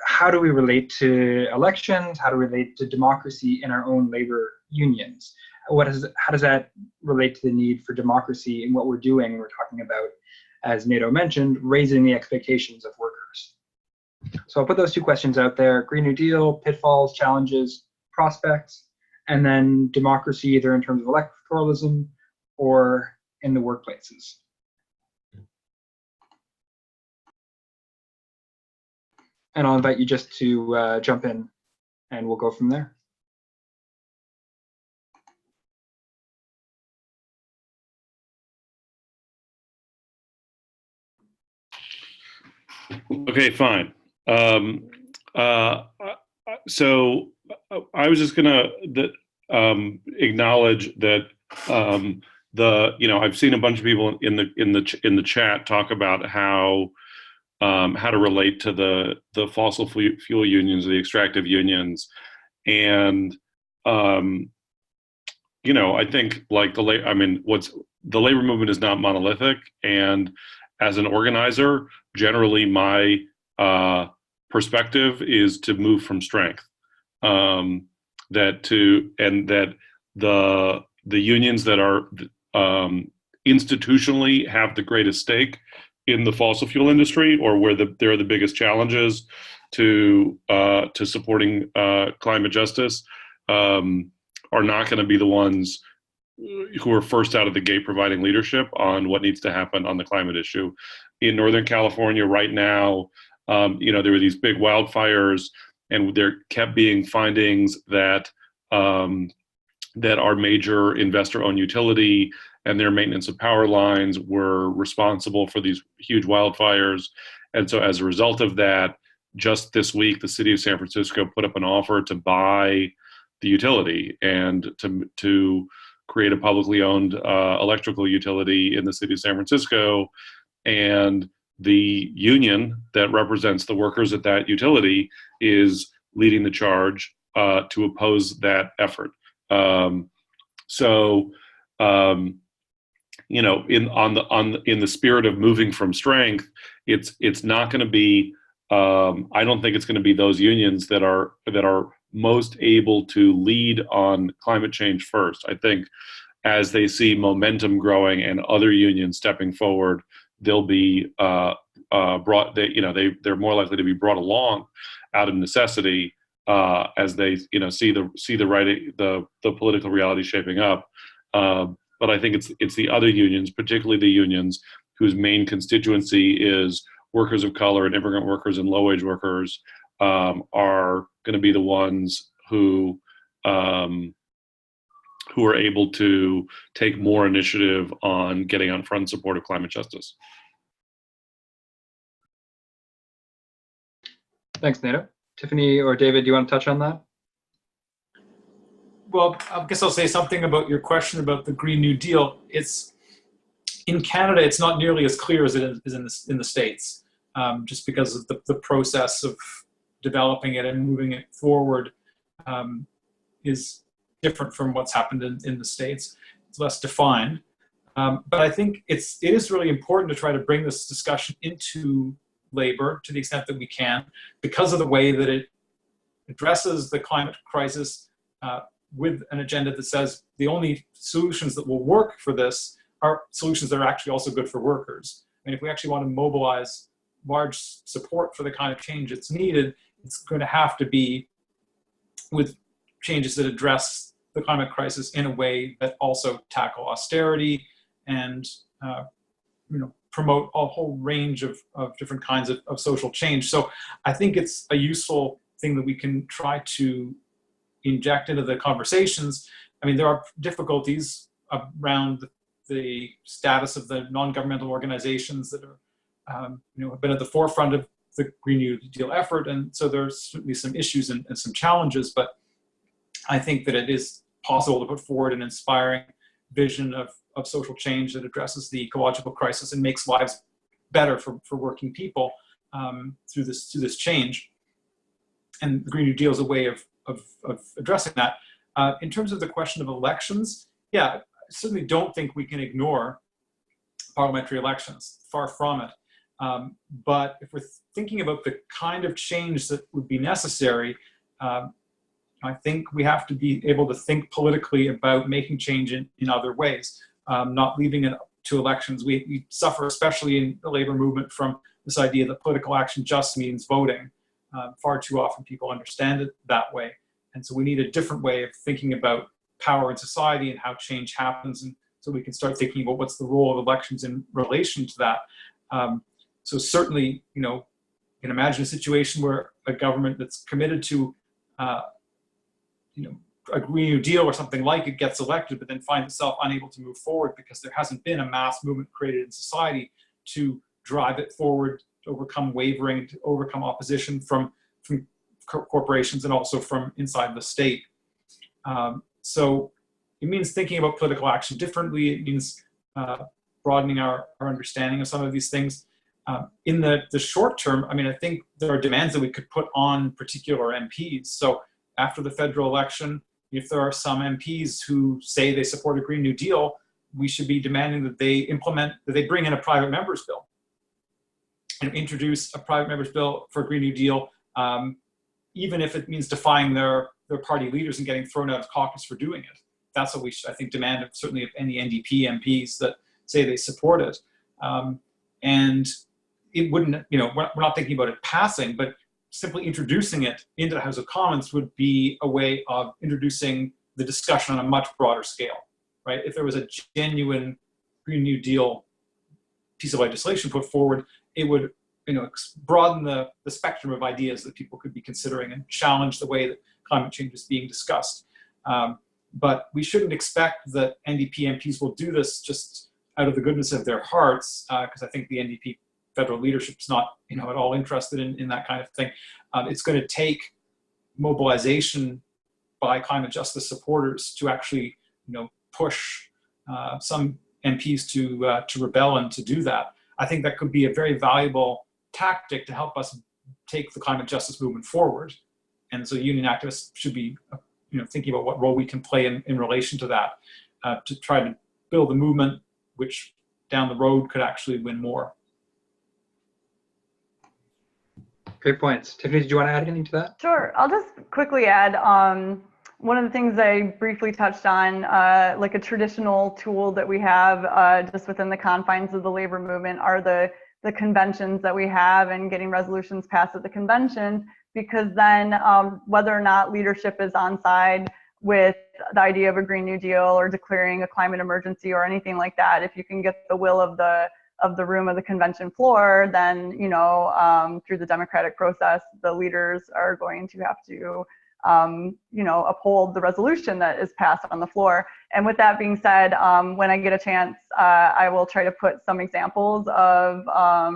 [SPEAKER 2] how do we relate to elections? How do we relate to democracy in our own labor unions? How does that relate to the need for democracy in what we're doing? We're talking about, as Nato mentioned, raising the expectations of workers. So I'll put those two questions out there: Green New Deal, pitfalls, challenges, prospects, and then democracy, either in terms of electoralism or in the workplaces. And I'll invite you just to jump in, and we'll go from there.
[SPEAKER 3] Okay, fine. So I was just gonna acknowledge that I've seen a bunch of people in the chat talk about how to relate to the fossil fuel unions, the extractive unions, and I think like the labor movement is not monolithic, and as an organizer, generally my perspective is to move from strength. That the unions that are institutionally have the greatest stake in the fossil fuel industry, or where there are the biggest challenges to supporting climate justice, are not going to be the ones who are first out of the gate providing leadership on what needs to happen on the climate issue. In Northern California right now, there were these big wildfires, and there kept being findings that our major investor-owned utility and their maintenance of power lines were responsible for these huge wildfires. And so as a result of that, just this week, the city of San Francisco put up an offer to buy the utility and to create a publicly owned electrical utility in the city of San Francisco. And the union that represents the workers at that utility is leading the charge to oppose that effort. In the spirit of moving from strength, it's not going to be. I don't think it's going to be those unions that are most able to lead on climate change first. I think as they see momentum growing and other unions stepping forward, they'll be brought. They're more likely to be brought along out of necessity as they see the political reality shaping up. But I think it's the other unions, particularly the unions whose main constituency is workers of color and immigrant workers and low-wage workers, are going to be the ones who are able to take more initiative on getting out front in support of climate justice.
[SPEAKER 2] Thanks, Nato. Tiffany or David, do you want to touch on that?
[SPEAKER 1] Well, I guess I'll say something about your question about the Green New Deal. In Canada, it's not nearly as clear as it is in the States, just because of the process of developing it and moving it forward is different from what's happened in the States. It's less defined. But I think it is really important to try to bring this discussion into labor to the extent that we can, because of the way that it addresses the climate crisis with an agenda that says the only solutions that will work for this are solutions that are actually also good for workers. I mean, if we actually want to mobilize large support for the kind of change that's needed, it's going to have to be with changes that address the climate crisis in a way that also tackle austerity and promote a whole range of different kinds of social change. So I think it's a useful thing that we can try to inject into the conversations. I mean, there are difficulties around the status of the non-governmental organizations that are, have been at the forefront of the Green New Deal effort. And so there's certainly some issues and some challenges, but I think that it is possible to put forward an inspiring vision of social change that addresses the ecological crisis and makes lives better for working people through this change. And the Green New Deal is a way of addressing that. In terms of the question of elections, yeah, I certainly don't think we can ignore parliamentary elections, far from it. But if we're thinking about the kind of change that would be necessary, I think we have to be able to think politically about making change in other ways, not leaving it to elections. We suffer, especially in the labor movement, from this idea that political action just means voting. Far too often people understand it that way. And so we need a different way of thinking about power in society and how change happens. And so we can start thinking about what's the role of elections in relation to that. So certainly, you can imagine a situation where a government that's committed to a Green New Deal or something like it gets elected, but then finds itself unable to move forward because there hasn't been a mass movement created in society to drive it forward, to overcome wavering, to overcome opposition from corporations and also from inside the state. So it means thinking about political action differently. It means broadening our understanding of some of these things. In the short term, I think there are demands that we could put on particular MPs. So after the federal election, if there are some MPs who say they support a Green New Deal, we should be demanding that they bring in a private member's bill and introduce a private member's bill for a Green New Deal, even if it means defying their party leaders and getting thrown out of caucus for doing it. That's what we should, I think, demand certainly of any NDP MPs that say they support it. And it wouldn't, we're not thinking about it passing, but simply introducing it into the House of Commons would be a way of introducing the discussion on a much broader scale, right? If there was a genuine Green New Deal piece of legislation put forward, it would, broaden the spectrum of ideas that people could be considering and challenge the way that climate change is being discussed. But we shouldn't expect that NDP MPs will do this just out of the goodness of their hearts, because I think the NDP federal leadership is not, at all interested in that kind of thing. It's going to take mobilization by climate justice supporters to actually, push some MPs to rebel and to do that. I think that could be a very valuable tactic to help us take the climate justice movement forward. And so union activists should be, thinking about what role we can play in relation to that, to try to build a movement which down the road could actually win more.
[SPEAKER 2] Great points. Tiffany, did you want to add anything to that?
[SPEAKER 4] Sure. I'll just quickly add, one of the things I briefly touched on, like a traditional tool that we have just within the confines of the labor movement are the conventions that we have and getting resolutions passed at the convention, because then whether or not leadership is on side with the idea of a Green New Deal or declaring a climate emergency or anything like that, if you can get the will of the room of the convention floor, then, through the democratic process, the leaders are going to have to, uphold the resolution that is passed on the floor. And with that being said, when I get a chance, I will try to put some examples of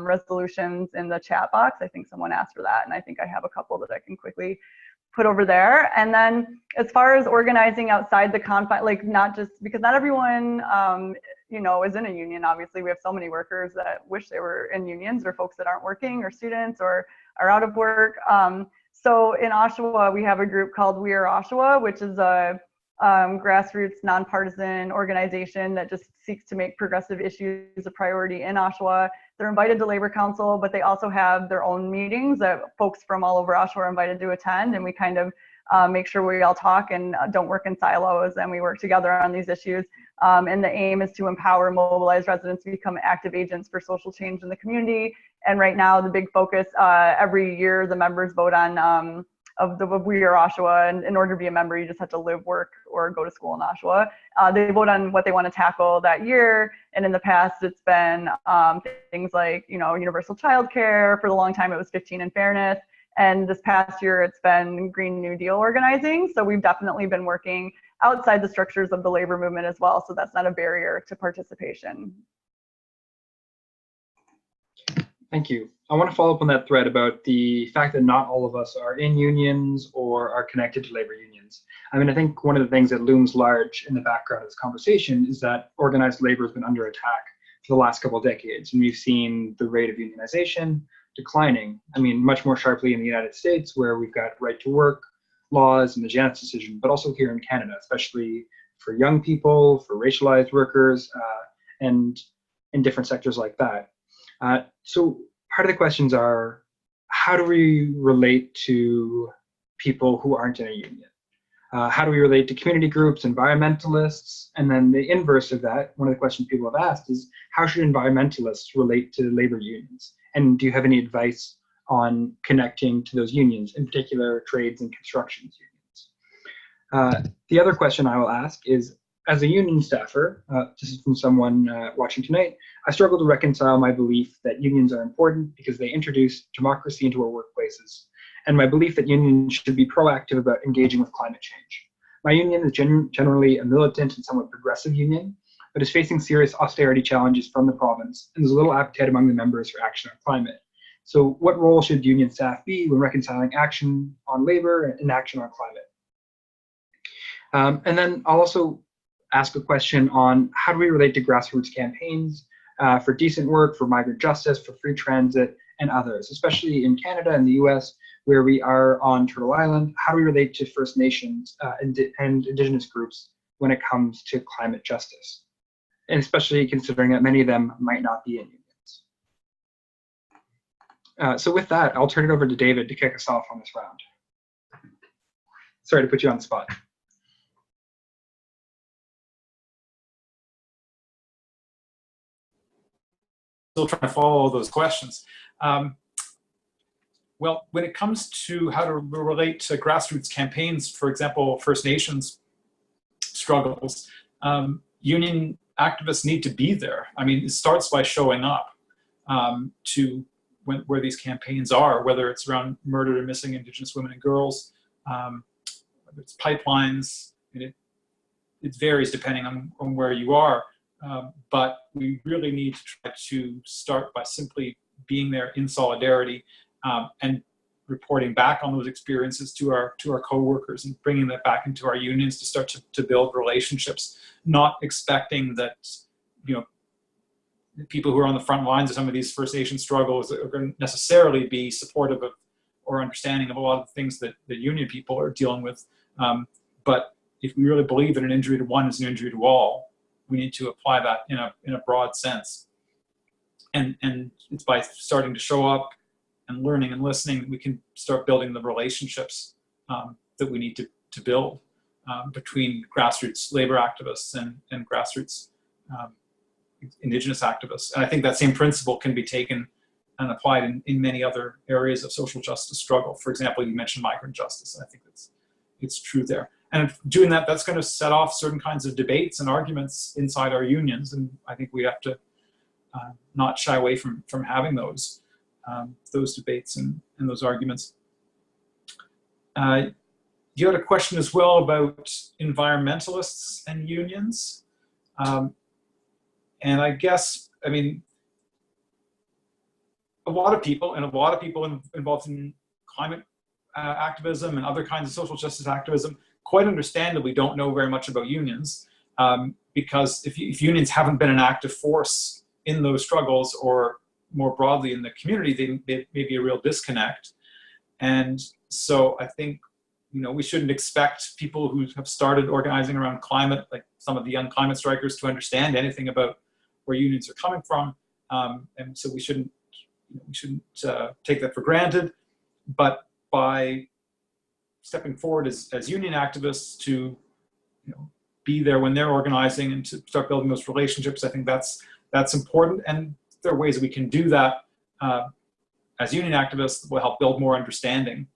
[SPEAKER 4] resolutions in the chat box. I think someone asked for that, and I think I have a couple that I can quickly put over there. And then as far as organizing outside the confine, like not just because not everyone, is in a union. Obviously, we have so many workers that wish they were in unions, or folks that aren't working, or students, or are out of work. So in Oshawa, we have a group called We Are Oshawa, which is a grassroots nonpartisan organization that just seeks to make progressive issues a priority in Oshawa. They're invited to Labor Council, but they also have their own meetings that folks from all over Oshawa are invited to attend, and we kind of make sure we all talk and don't work in silos, and we work together on these issues. And the aim is to empower mobilized residents to become active agents for social change in the community. And right now, the big focus, every year, the members vote on of We Are Oshawa, and in order to be a member, you just have to live, work, or go to school in Oshawa. They vote on what they want to tackle that year, and in the past, it's been things like universal childcare. For a long time, it was 15 and fairness, and this past year, it's been Green New Deal organizing. So we've definitely been working outside the structures of the labor movement as well. So that's not a barrier to participation.
[SPEAKER 2] Thank you. I want to follow up on that thread about the fact that not all of us are in unions or are connected to labor unions. I mean, I think one of the things that looms large in the background of this conversation is that organized labor has been under attack for the last couple of decades. And we've seen the rate of unionization declining. I mean, much more sharply in the United States, where we've got right to work laws and the Janus decision, but also here in Canada, especially for young people, for racialized workers, and in different sectors like that. So part of the questions are, how do we relate to people who aren't in a union? How do we relate to community groups, environmentalists? And then the inverse of that, one of the questions people have asked is, how should environmentalists relate to labor unions? And do you have any advice on connecting to those unions, in particular trades and construction unions? The other question I will ask is, as a union staffer, this is from someone watching tonight, I struggle to reconcile my belief that unions are important because they introduce democracy into our workplaces, and my belief that unions should be proactive about engaging with climate change. My union is generally a militant and somewhat progressive union, but is facing serious austerity challenges from the province, and there's little appetite among the members for action on climate. So what role should union staff be when reconciling action on labor and action on climate? And then I'll also ask a question on how do we relate to grassroots campaigns for decent work, for migrant justice, for free transit, and others, especially in Canada and the US, where we are on Turtle Island. How do we relate to First Nations and Indigenous groups when it comes to climate justice? And especially considering that many of them might not be in unions. So with that, I'll turn it over to David to kick us off on this round. Sorry to put you on the spot.
[SPEAKER 1] Still trying to follow all those questions. Well, when it comes to how to relate to grassroots campaigns, for example, First Nations struggles, union activists need to be there. I mean, it starts by showing up to where these campaigns are, whether it's around murdered and missing Indigenous women and girls, whether it's pipelines. I mean, it varies depending on where you are. But we really need to try to start by simply being there in solidarity and reporting back on those experiences to our coworkers and bringing that back into our unions to start to build relationships, not expecting that, you know, people who are on the front lines of some of these First Nation struggles are going to necessarily be supportive of or understanding of a lot of the things that the union people are dealing with. But if we really believe that an injury to one is an injury to all, we need to apply that in a broad sense. And it's by starting to show up and learning and listening that we can start building the relationships that we need to build between grassroots labor activists and grassroots Indigenous activists. And I think that same principle can be taken and applied in many other areas of social justice struggle. For example, you mentioned migrant justice. I think it's true there. And doing that, that's going to set off certain kinds of debates and arguments inside our unions. And I think we have to not shy away from having those debates and those arguments. You had a question as well about environmentalists and unions. And I guess, I mean, a lot of people involved in climate activism and other kinds of social justice activism quite understandably don't know very much about unions, because if unions haven't been an active force in those struggles or more broadly in the community, they may be a real disconnect. And so I think, you know, we shouldn't expect people who have started organizing around climate, like some of the young climate strikers, to understand anything about where unions are coming from. And so we shouldn't take that for granted. But by stepping forward as union activists to, you know, be there when they're organizing and to start building those relationships, I think that's important. And there are ways that we can do that as union activists that will help build more understanding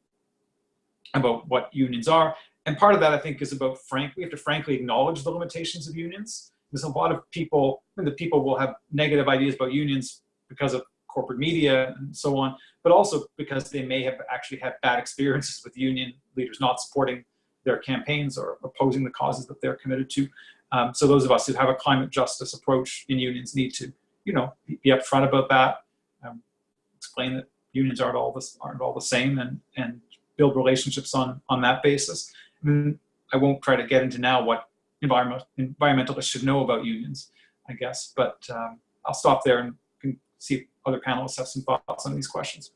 [SPEAKER 1] about what unions are. And part of that, I think, is about we have to frankly acknowledge the limitations of unions. There's a lot of people, and the people will have negative ideas about unions because of corporate media and so on, but also because they may have actually had bad experiences with union leaders not supporting their campaigns or opposing the causes that they're committed to. So those of us who have a climate justice approach in unions need to, be upfront about that, explain that unions aren't all the same, and build relationships on that basis. I mean, I won't try to get into now what environmentalists should know about unions, I guess, but I'll stop there and can see if other panelists have some thoughts on these questions.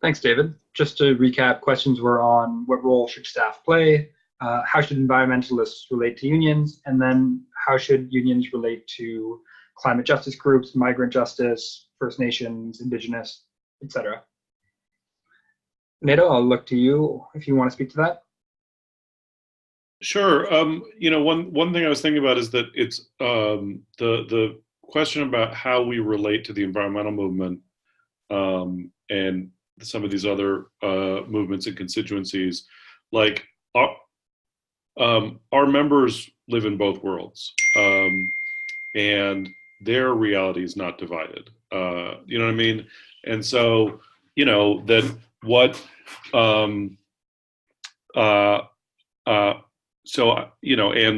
[SPEAKER 2] Thanks, David. Just to recap, questions were on what role should staff play, how should environmentalists relate to unions, and then how should unions relate to climate justice groups, migrant justice, First Nations, Indigenous, etc. Nato, I'll look to you if you want to speak to that.
[SPEAKER 3] Sure. One thing I was thinking about is that it's the question about how we relate to the environmental movement and some of these other movements and constituencies. Like our members live in both worlds, and their reality is not divided. You know what I mean? And so, that what and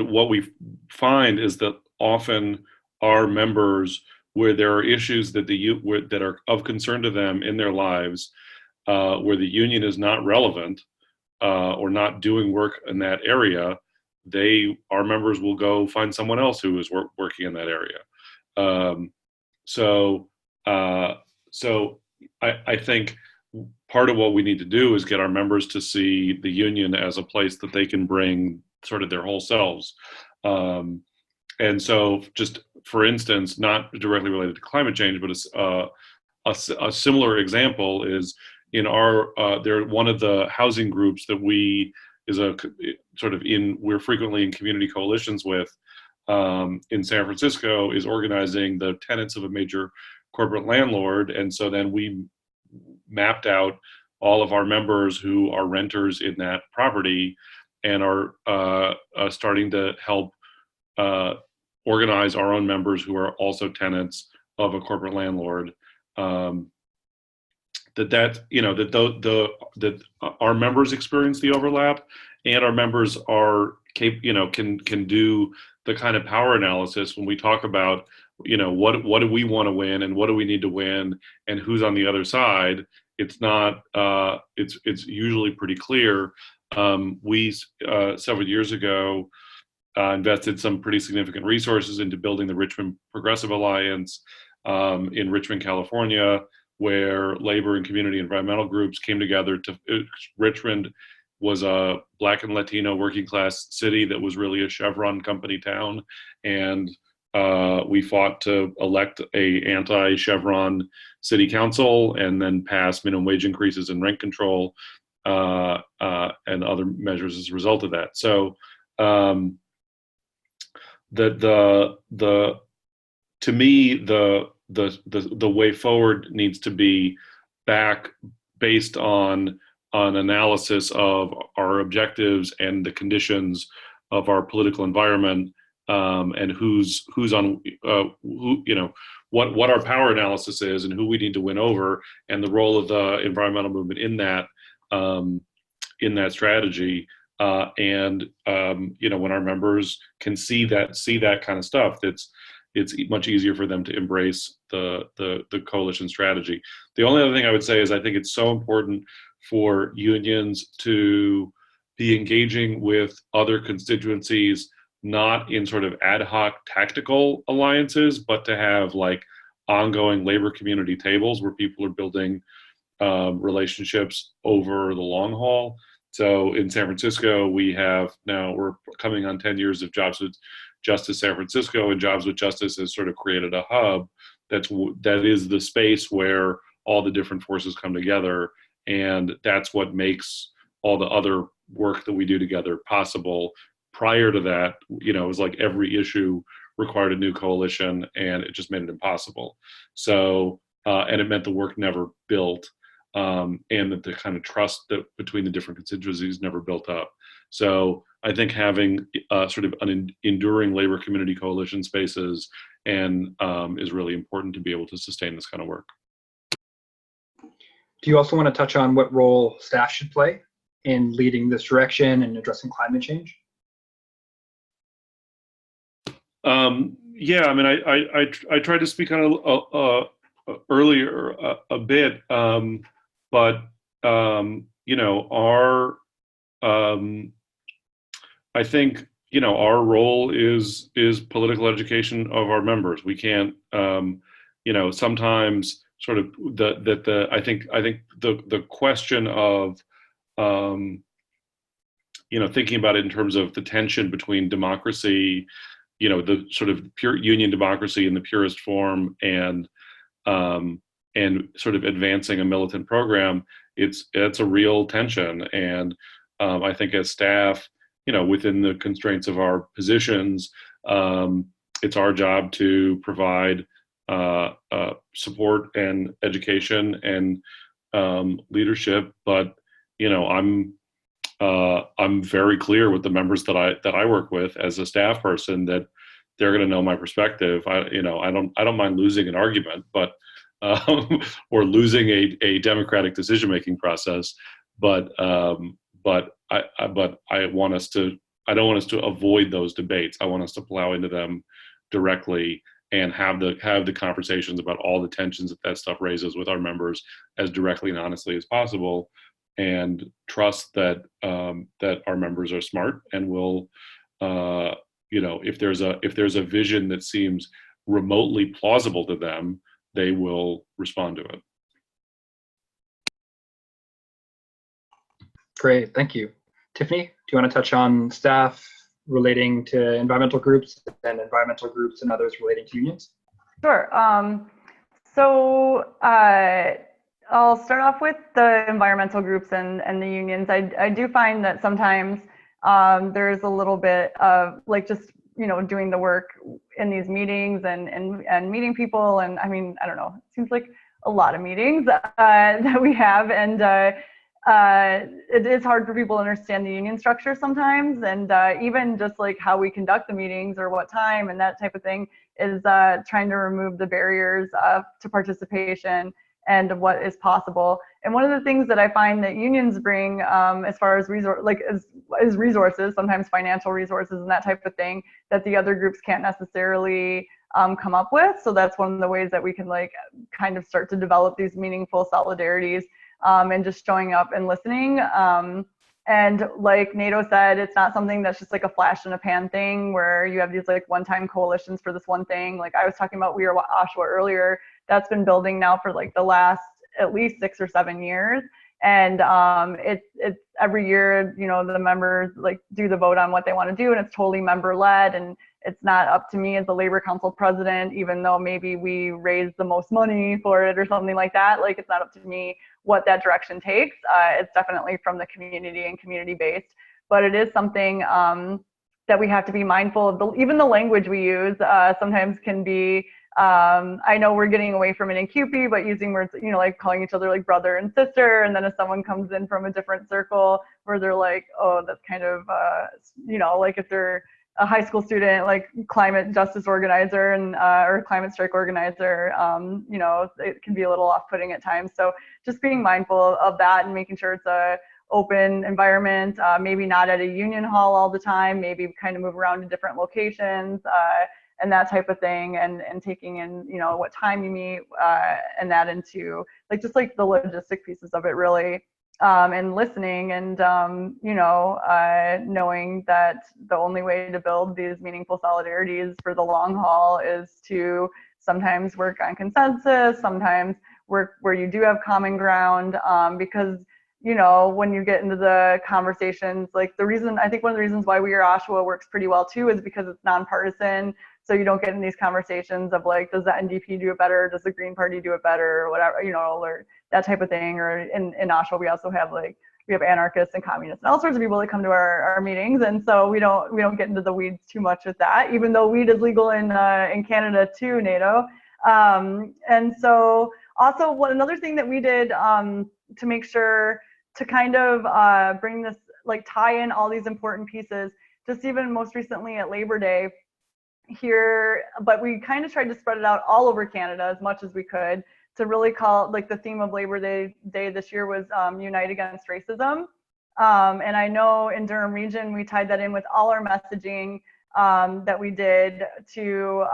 [SPEAKER 3] what we find is that often our members, where there are issues that that are of concern to them in their lives, where the union is not relevant or not doing work in that area, our members will go find someone else who is working in that area. So I think part of what we need to do is get our members to see the union as a place that they can bring sort of their whole selves. And so, just for instance, not directly related to climate change, but a similar example is in they're one of the housing groups that we're frequently in community coalitions with in San Francisco, is organizing the tenants of a major corporate landlord. And so then we mapped out all of our members who are renters in that property and are starting to help organize our own members who are also tenants of a corporate landlord. That our members experience the overlap, and our members can do the kind of power analysis when we talk about what do we want to win and what do we need to win and who's on the other side. It's not it's usually pretty clear. We several years ago invested some pretty significant resources into building the Richmond Progressive Alliance in Richmond, California, where labor and community environmental groups came together Richmond was a Black and Latino working class city that was really a Chevron company town. And we fought to elect a anti-Chevron city council and then pass minimum wage increases and rent control and other measures as a result of that. So to me, the way forward needs to be back based on analysis of our objectives and the conditions of our political environment, and who's on what our power analysis is and who we need to win over, and the role of the environmental movement in that strategy. When our members can see that kind of stuff, it's much easier for them to embrace the coalition strategy. The only other thing I would say is I think it's so important for unions to be engaging with other constituencies, not in sort of ad hoc tactical alliances, but to have like ongoing labor community tables where people are building relationships over the long haul. So in San Francisco, we're coming on 10 years of Jobs with Justice San Francisco, and Jobs with Justice has sort of created a hub that is the space where all the different forces come together, and that's what makes all the other work that we do together possible. Prior to that, it was like every issue required a new coalition, and it just made it impossible. So, and it meant the work never built, and that the kind of trust that between the different constituencies never built up. So I think having sort of an enduring labor community coalition spaces is really important to be able to sustain this kind of work.
[SPEAKER 2] Do you also want to touch on what role staff should play in leading this direction and addressing climate change?
[SPEAKER 3] Yeah, I mean, I tried to speak on earlier a bit, but you know, I think, you know, our role is political education of our members. We can't, you know, sometimes sort of I think the question of you know, thinking about it in terms of the tension between democracy, you know, the sort of pure union democracy in the purest form, and sort of advancing a militant program, it's a real tension. And I think as staff, you know, within the constraints of our positions, it's our job to provide support and education and leadership. But you know, I'm very clear with the members that I work with as a staff person that they're going to know my perspective. You know, I don't mind losing an argument, but or losing a democratic decision-making process, but I want us to. I don't want us to avoid those debates. I want us to plow into them directly and have the conversations about all the tensions that stuff raises with our members as directly and honestly as possible, and trust that that our members are smart and will, you know, if there's a vision that seems remotely plausible to them, they will respond to it.
[SPEAKER 2] Great, thank you. Tiffany, do you want to touch on staff relating to environmental groups and environmental groups and others relating to unions?
[SPEAKER 4] Sure. I'll start off with the environmental groups and the unions. I do find that sometimes there's a little bit of like just, you know, doing the work in these meetings and meeting people. And I mean, I don't know, it seems like a lot of meetings that we have. And it is hard for people to understand the union structure sometimes. And even just like how we conduct the meetings or what time and that type of thing is trying to remove the barriers to participation and what is possible. And one of the things that I find that unions bring as far as resources, sometimes financial resources and that type of thing, that the other groups can't necessarily come up with. So that's one of the ways that we can like kind of start to develop these meaningful solidarities and just showing up and listening. And like Nato said, it's not something that's just like a flash in a pan thing where you have these like one-time coalitions for this one thing. Like I was talking about We Are Oshawa earlier, that's been building now for like the last at least 6 or 7 years. And it's every year, you know, the members like do the vote on what they want to do, and it's totally member led. And it's not up to me as the labor council president, even though maybe we raise the most money for it or something like that. Like it's not up to me what that direction takes. It's definitely from the community and community based, but it is something that we have to be mindful of. Even the language we use sometimes can be, I know we're getting away from it in QP, but using words, you know, like calling each other like brother and sister. And then if someone comes in from a different circle where they're like, oh, that's kind of, you know, like if they're a high school student, like climate justice organizer and or climate strike organizer, you know, it can be a little off-putting at times. So just being mindful of that and making sure it's a open environment, maybe not at a union hall all the time, maybe kind of move around to different locations and that type of thing, and taking in, you know, what time you meet and that into like just like the logistic pieces of it really. And listening and, you know, knowing that the only way to build these meaningful solidarities for the long haul is to sometimes work on consensus, sometimes work where you do have common ground, because, you know, when you get into the conversations, like I think one of the reasons why We Are Oshawa works pretty well too is because it's nonpartisan. So you don't get in these conversations of like, does the NDP do it better? Does the Green Party do it better? Or whatever, you know, or that type of thing. Or in Oshawa, we also have like, we have anarchists and communists and all sorts of people that come to our meetings. And so we don't get into the weeds too much with that, even though weed is legal in Canada too, NATO. And so also another thing that we did to make sure to kind of bring this, like tie in all these important pieces, just even most recently at Labor Day, here, but we kind of tried to spread it out all over Canada as much as we could to really call, like the theme of Labor Day this year was Unite Against Racism. And I know in Durham region, we tied that in with all our messaging that we did to,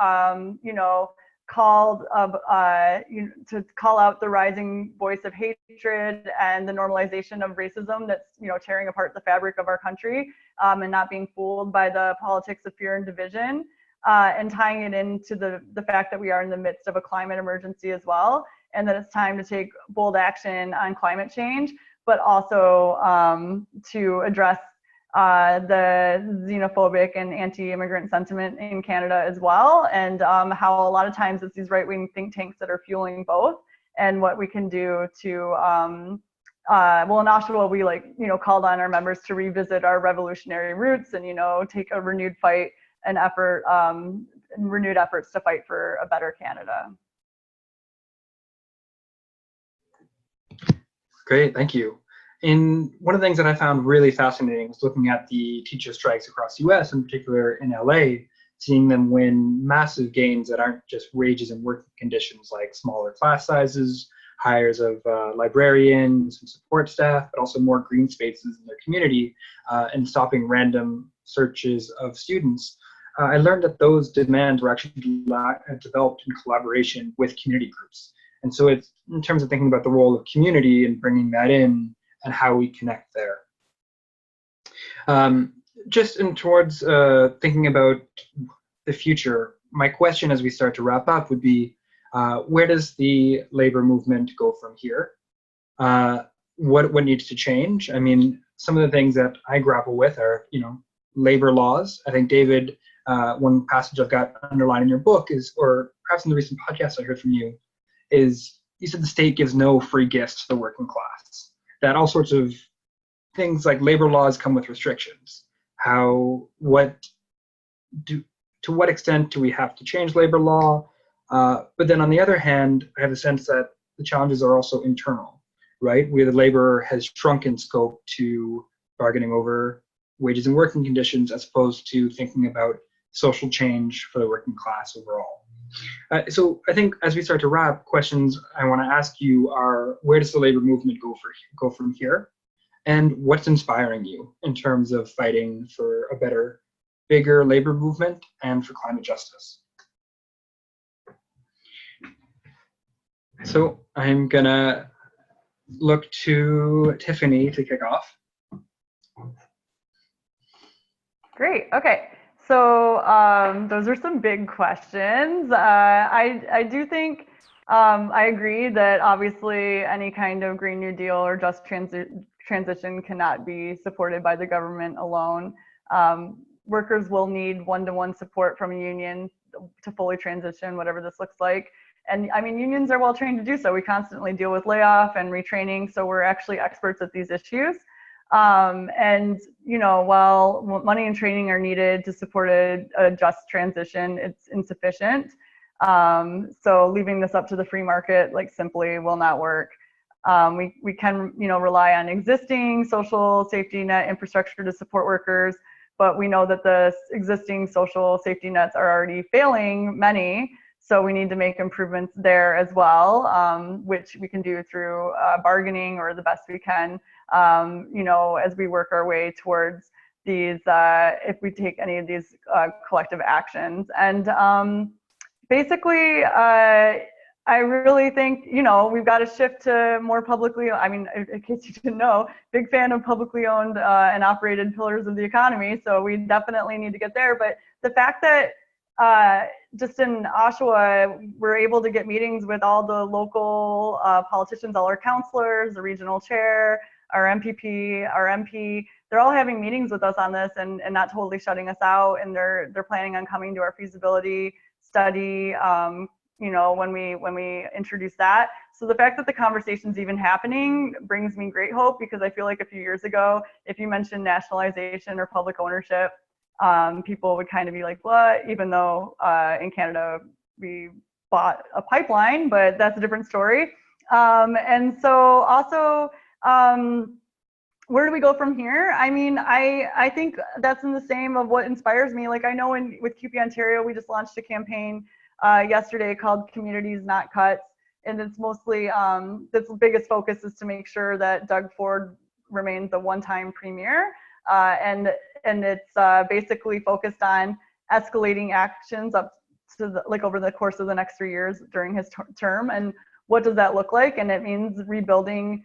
[SPEAKER 4] to call out the rising voice of hatred and the normalization of racism that's, tearing apart the fabric of our country, and not being fooled by the politics of fear and division, and tying it into the fact that we are in the midst of a climate emergency as well, and that it's time to take bold action on climate change, but also to address the xenophobic and anti-immigrant sentiment in Canada as well, and how a lot of times it's these right-wing think tanks that are fueling both, and what we can do to, well, in Oshawa, we called on our members to revisit our revolutionary roots and, take a renewed fight and effort, renewed efforts to fight for a better Canada.
[SPEAKER 2] Great, thank you. And one of the things that I found really fascinating was looking at the teacher strikes across the US, in particular in LA, seeing them win massive gains that aren't just wages and working conditions like smaller class sizes, hires of librarians and support staff, but also more green spaces in their community, and stopping random searches of students. I learned that those demands were actually developed in collaboration with community groups. And so it's in terms of thinking about the role of community and bringing that in and how we connect there. Just in towards thinking about the future, my question as we start to wrap up would be, where does the labor movement go from here? What needs to change? I mean, some of the things that I grapple with are, labor laws. I think, David, one passage I've got underlined in your book is, or perhaps in the recent podcast I heard from you, is you said the state gives no free gifts to the working class. That all sorts of things like labor laws come with restrictions. To what extent do we have to change labor law? But then on the other hand, I have a sense that the challenges are also internal, right? Where the labor has shrunk in scope to bargaining over wages and working conditions as opposed to thinking about social change for the working class overall. So I think as we start to wrap, questions I want to ask you are, where does the labor movement go from here? And what's inspiring you in terms of fighting for a better, bigger labor movement and for climate justice? So I'm gonna look to Tiffany to kick off.
[SPEAKER 4] Great, okay. So those are some big questions. I do think I agree that obviously any kind of Green New Deal or just transition cannot be supported by the government alone. Workers will need one-to-one support from a union to fully transition, whatever this looks like. And I mean, unions are well trained to do so. We constantly deal with layoff and retraining, so we're actually experts at these issues. And while money and training are needed to support a just transition, it's insufficient. So leaving this up to the free market simply will not work. We can rely on existing social safety net infrastructure to support workers, but we know that the existing social safety nets are already failing many. So we need to make improvements there as well, which we can do through bargaining or the best we can, as we work our way towards these, if we take any of these collective actions. And basically, I really think, we've got to shift to more publicly, in case you didn't know, big fan of publicly owned and operated pillars of the economy. So we definitely need to get there. But the fact that just in Oshawa, we're able to get meetings with all the local politicians, all our councilors, the regional chair, our MPP, our MP, they're all having meetings with us on this and not totally shutting us out. And they're planning on coming to our feasibility study, when we introduce that. So the fact that the conversation's even happening brings me great hope, because I feel like a few years ago, if you mentioned nationalization or public ownership, people would kind of be like, what? Even though in Canada we bought a pipeline, but that's a different story. And so also, where do we go from here? I mean, I think that's in the same of what inspires me. Like I know with CUPE Ontario, we just launched a campaign yesterday called Communities Not Cuts. And it's mostly, the biggest focus is to make sure that Doug Ford remains a one-time premiere, and it's basically focused on escalating actions up to over the course of the next 3 years during his term. And what does that look like? And it means rebuilding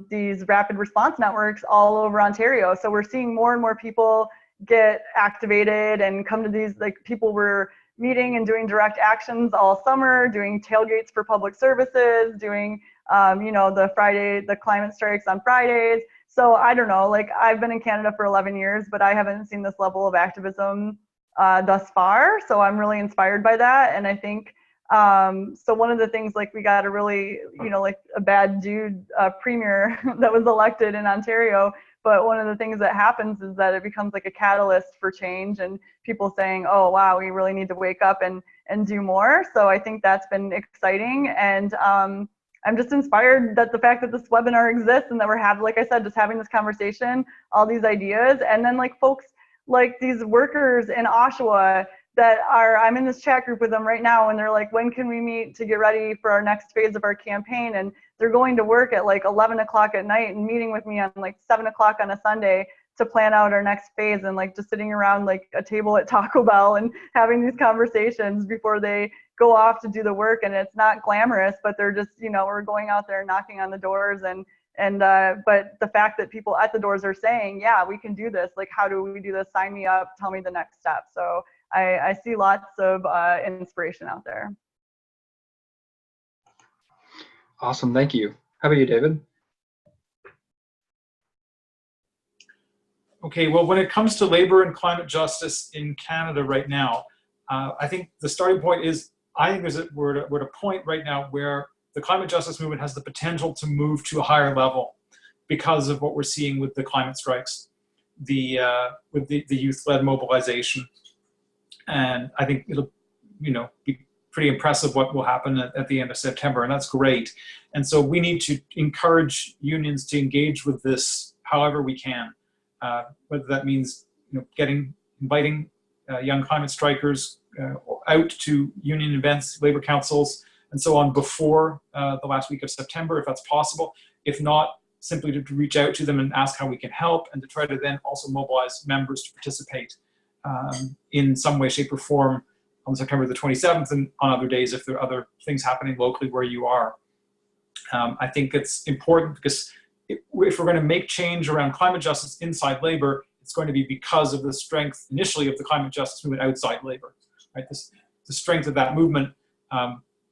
[SPEAKER 4] these rapid response networks all over Ontario. So we're seeing more and more people get activated and come to these, like, people were meeting and doing direct actions all summer, doing tailgates for public services, doing, the climate strikes on Fridays. So I don't know, like, I've been in Canada for 11 years, but I haven't seen this level of activism thus far. So I'm really inspired by that. And I think, so one of the things, like, we got a really, like a bad dude premier that was elected in Ontario. But one of the things that happens is that it becomes like a catalyst for change, and people saying, oh, wow, we really need to wake up and do more. So I think that's been exciting. And I'm just inspired that the fact that this webinar exists and that we're like I said, just having this conversation, all these ideas, and then like folks like these workers in Oshawa that I'm in this chat group with them right now, and they're like, when can we meet to get ready for our next phase of our campaign? And they're going to work at like 11 o'clock at night and meeting with me on like 7 o'clock on a Sunday to plan out our next phase, and like just sitting around like a table at Taco Bell and having these conversations before they go off to do the work. And it's not glamorous, but they're just, we're going out there knocking on the doors, but the fact that people at the doors are saying, yeah, we can do this. Like, how do we do this? Sign me up, tell me the next step. So I see lots of inspiration out there.
[SPEAKER 2] Awesome, thank you. How about you, David?
[SPEAKER 1] Okay, well, when it comes to labor and climate justice in Canada right now, I think the starting point is, I think we're at a point right now where the climate justice movement has the potential to move to a higher level because of what we're seeing with the climate strikes, with the youth-led mobilization. And I think it'll, be pretty impressive what will happen at the end of September, and that's great. And so we need to encourage unions to engage with this however we can, whether that means inviting young climate strikers out to union events, labor councils, and so on before the last week of September, if that's possible. If not, simply to reach out to them and ask how we can help, and to try to then also mobilize members to participate in some way, shape, or form on September the 27th and on other days if there are other things happening locally where you are. I think it's important because if we're going to make change around climate justice inside labor, it's going to be because of the strength initially of the climate justice movement outside labor. Right? The strength of that movement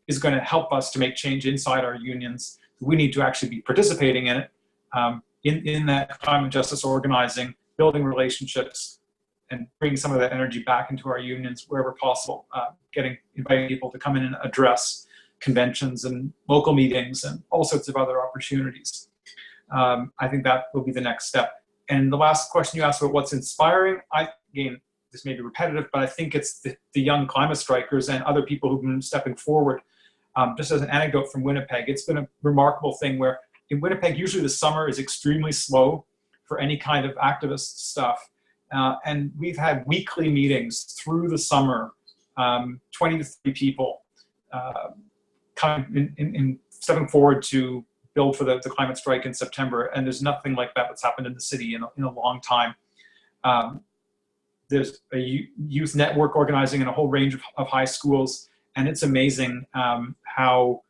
[SPEAKER 1] is going to help us to make change inside our unions. We need to actually be participating in it, in that climate justice organizing, building relationships, and bring some of that energy back into our unions wherever possible, inviting people to come in and address conventions and local meetings and all sorts of other opportunities. I think that will be the next step. And the last question you asked about what's inspiring, again, this may be repetitive, but I think it's the young climate strikers and other people who've been stepping forward. Just as an anecdote from Winnipeg, it's been a remarkable thing where in Winnipeg, usually the summer is extremely slow for any kind of activist stuff. And we've had weekly meetings through the summer, 20 to 30 people coming in stepping forward to build for the climate strike in September. And there's nothing like that that's happened in the city in a long time. There's a youth network organizing in a whole range of high schools. And it's amazing how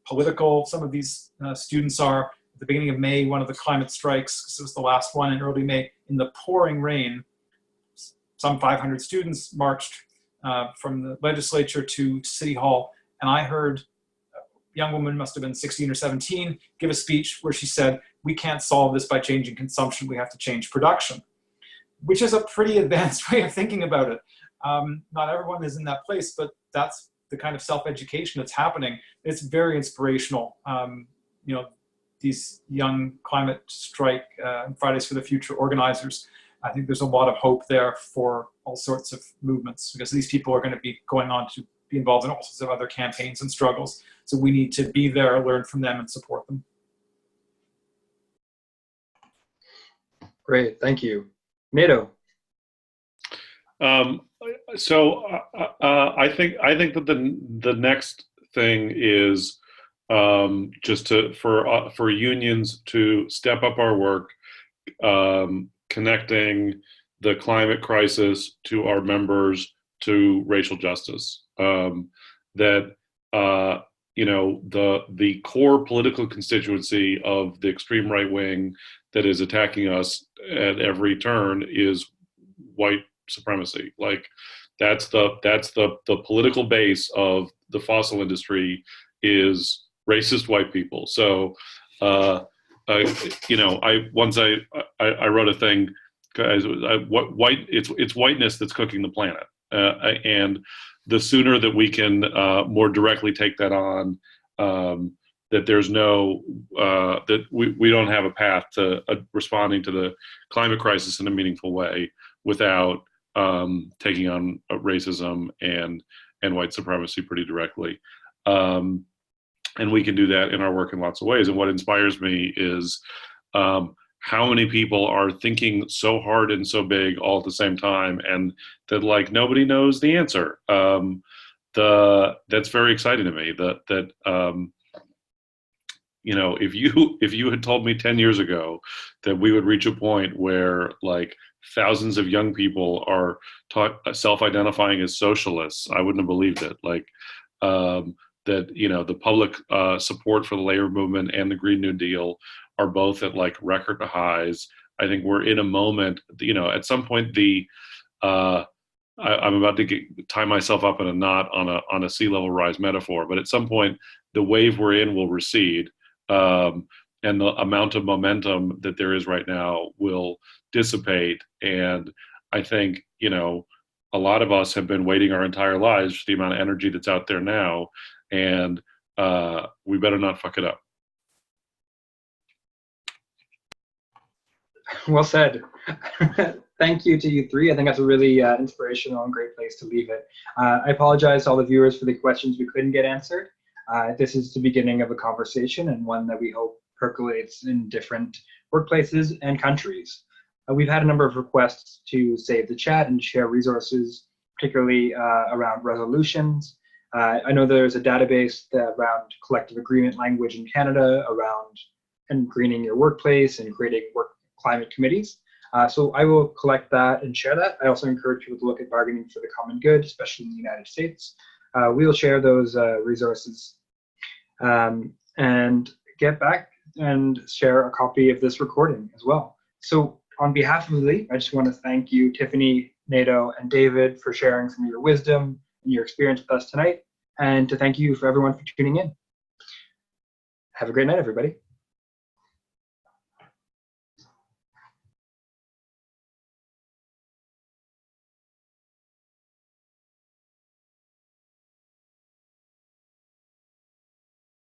[SPEAKER 1] political some of these students are. At the beginning of May, one of the climate strikes, this was the last one in early May, in the pouring rain, some 500 students marched from the legislature to City Hall. And I heard a young woman, must have been 16 or 17, give a speech where she said, we can't solve this by changing consumption, we have to change production, which is a pretty advanced way of thinking about it. Not everyone is in that place, but that's the kind of self-education that's happening. It's very inspirational. These young climate strike Fridays for the Future organizers, I think there's a lot of hope there for all sorts of movements, because these people are going to be going on to be involved in all sorts of other campaigns and struggles. So we need to be there, learn from them, and support them.
[SPEAKER 2] Great, thank you. Nato.
[SPEAKER 3] So I think that the next thing is just for unions to step up our work, connecting the climate crisis to our members, to racial justice. That the core political constituency of the extreme right wing that is attacking us at every turn is white supremacy. Like that's the political base of the fossil industry is racist white people. So I wrote a thing, it's whiteness that's cooking the planet, and the sooner that we can more directly take that on, that there's no that we don't have a path to responding to the climate crisis in a meaningful way without taking on racism and white supremacy pretty directly. And we can do that in our work in lots of ways. And what inspires me is how many people are thinking so hard and so big all at the same time, and that like nobody knows the answer. That's very exciting to me. If you had told me 10 years ago that we would reach a point where like thousands of young people are self-identifying as socialists, I wouldn't have believed it. Like that, the public support for the labor movement and the Green New Deal are both at like record highs. I think we're in a moment, at some point I'm about to tie myself up in a knot on a sea level rise metaphor, but at some point the wave we're in will recede, and the amount of momentum that there is right now will dissipate. And I think, a lot of us have been waiting our entire lives for the amount of energy that's out there now, and we better not fuck it up.
[SPEAKER 2] Well said. Thank you to you three. I think that's a really inspirational and great place to leave it. I apologize to all the viewers for the questions we couldn't get answered. This is the beginning of a conversation, and one that we hope percolates in different workplaces and countries. We've had a number of requests to save the chat and share resources, particularly around resolutions. I know there's a database around collective agreement language in Canada around and greening your workplace and creating work climate committees. So I will collect that and share that. I also encourage people to look at bargaining for the common good, especially in the United States. We'll share those resources and get back and share a copy of this recording as well. So on behalf of the league, I just want to thank you, Tiffany, Nato, and David, for sharing some of your wisdom and your experience with us tonight, and to thank you for everyone for tuning in. Have a great night, everybody.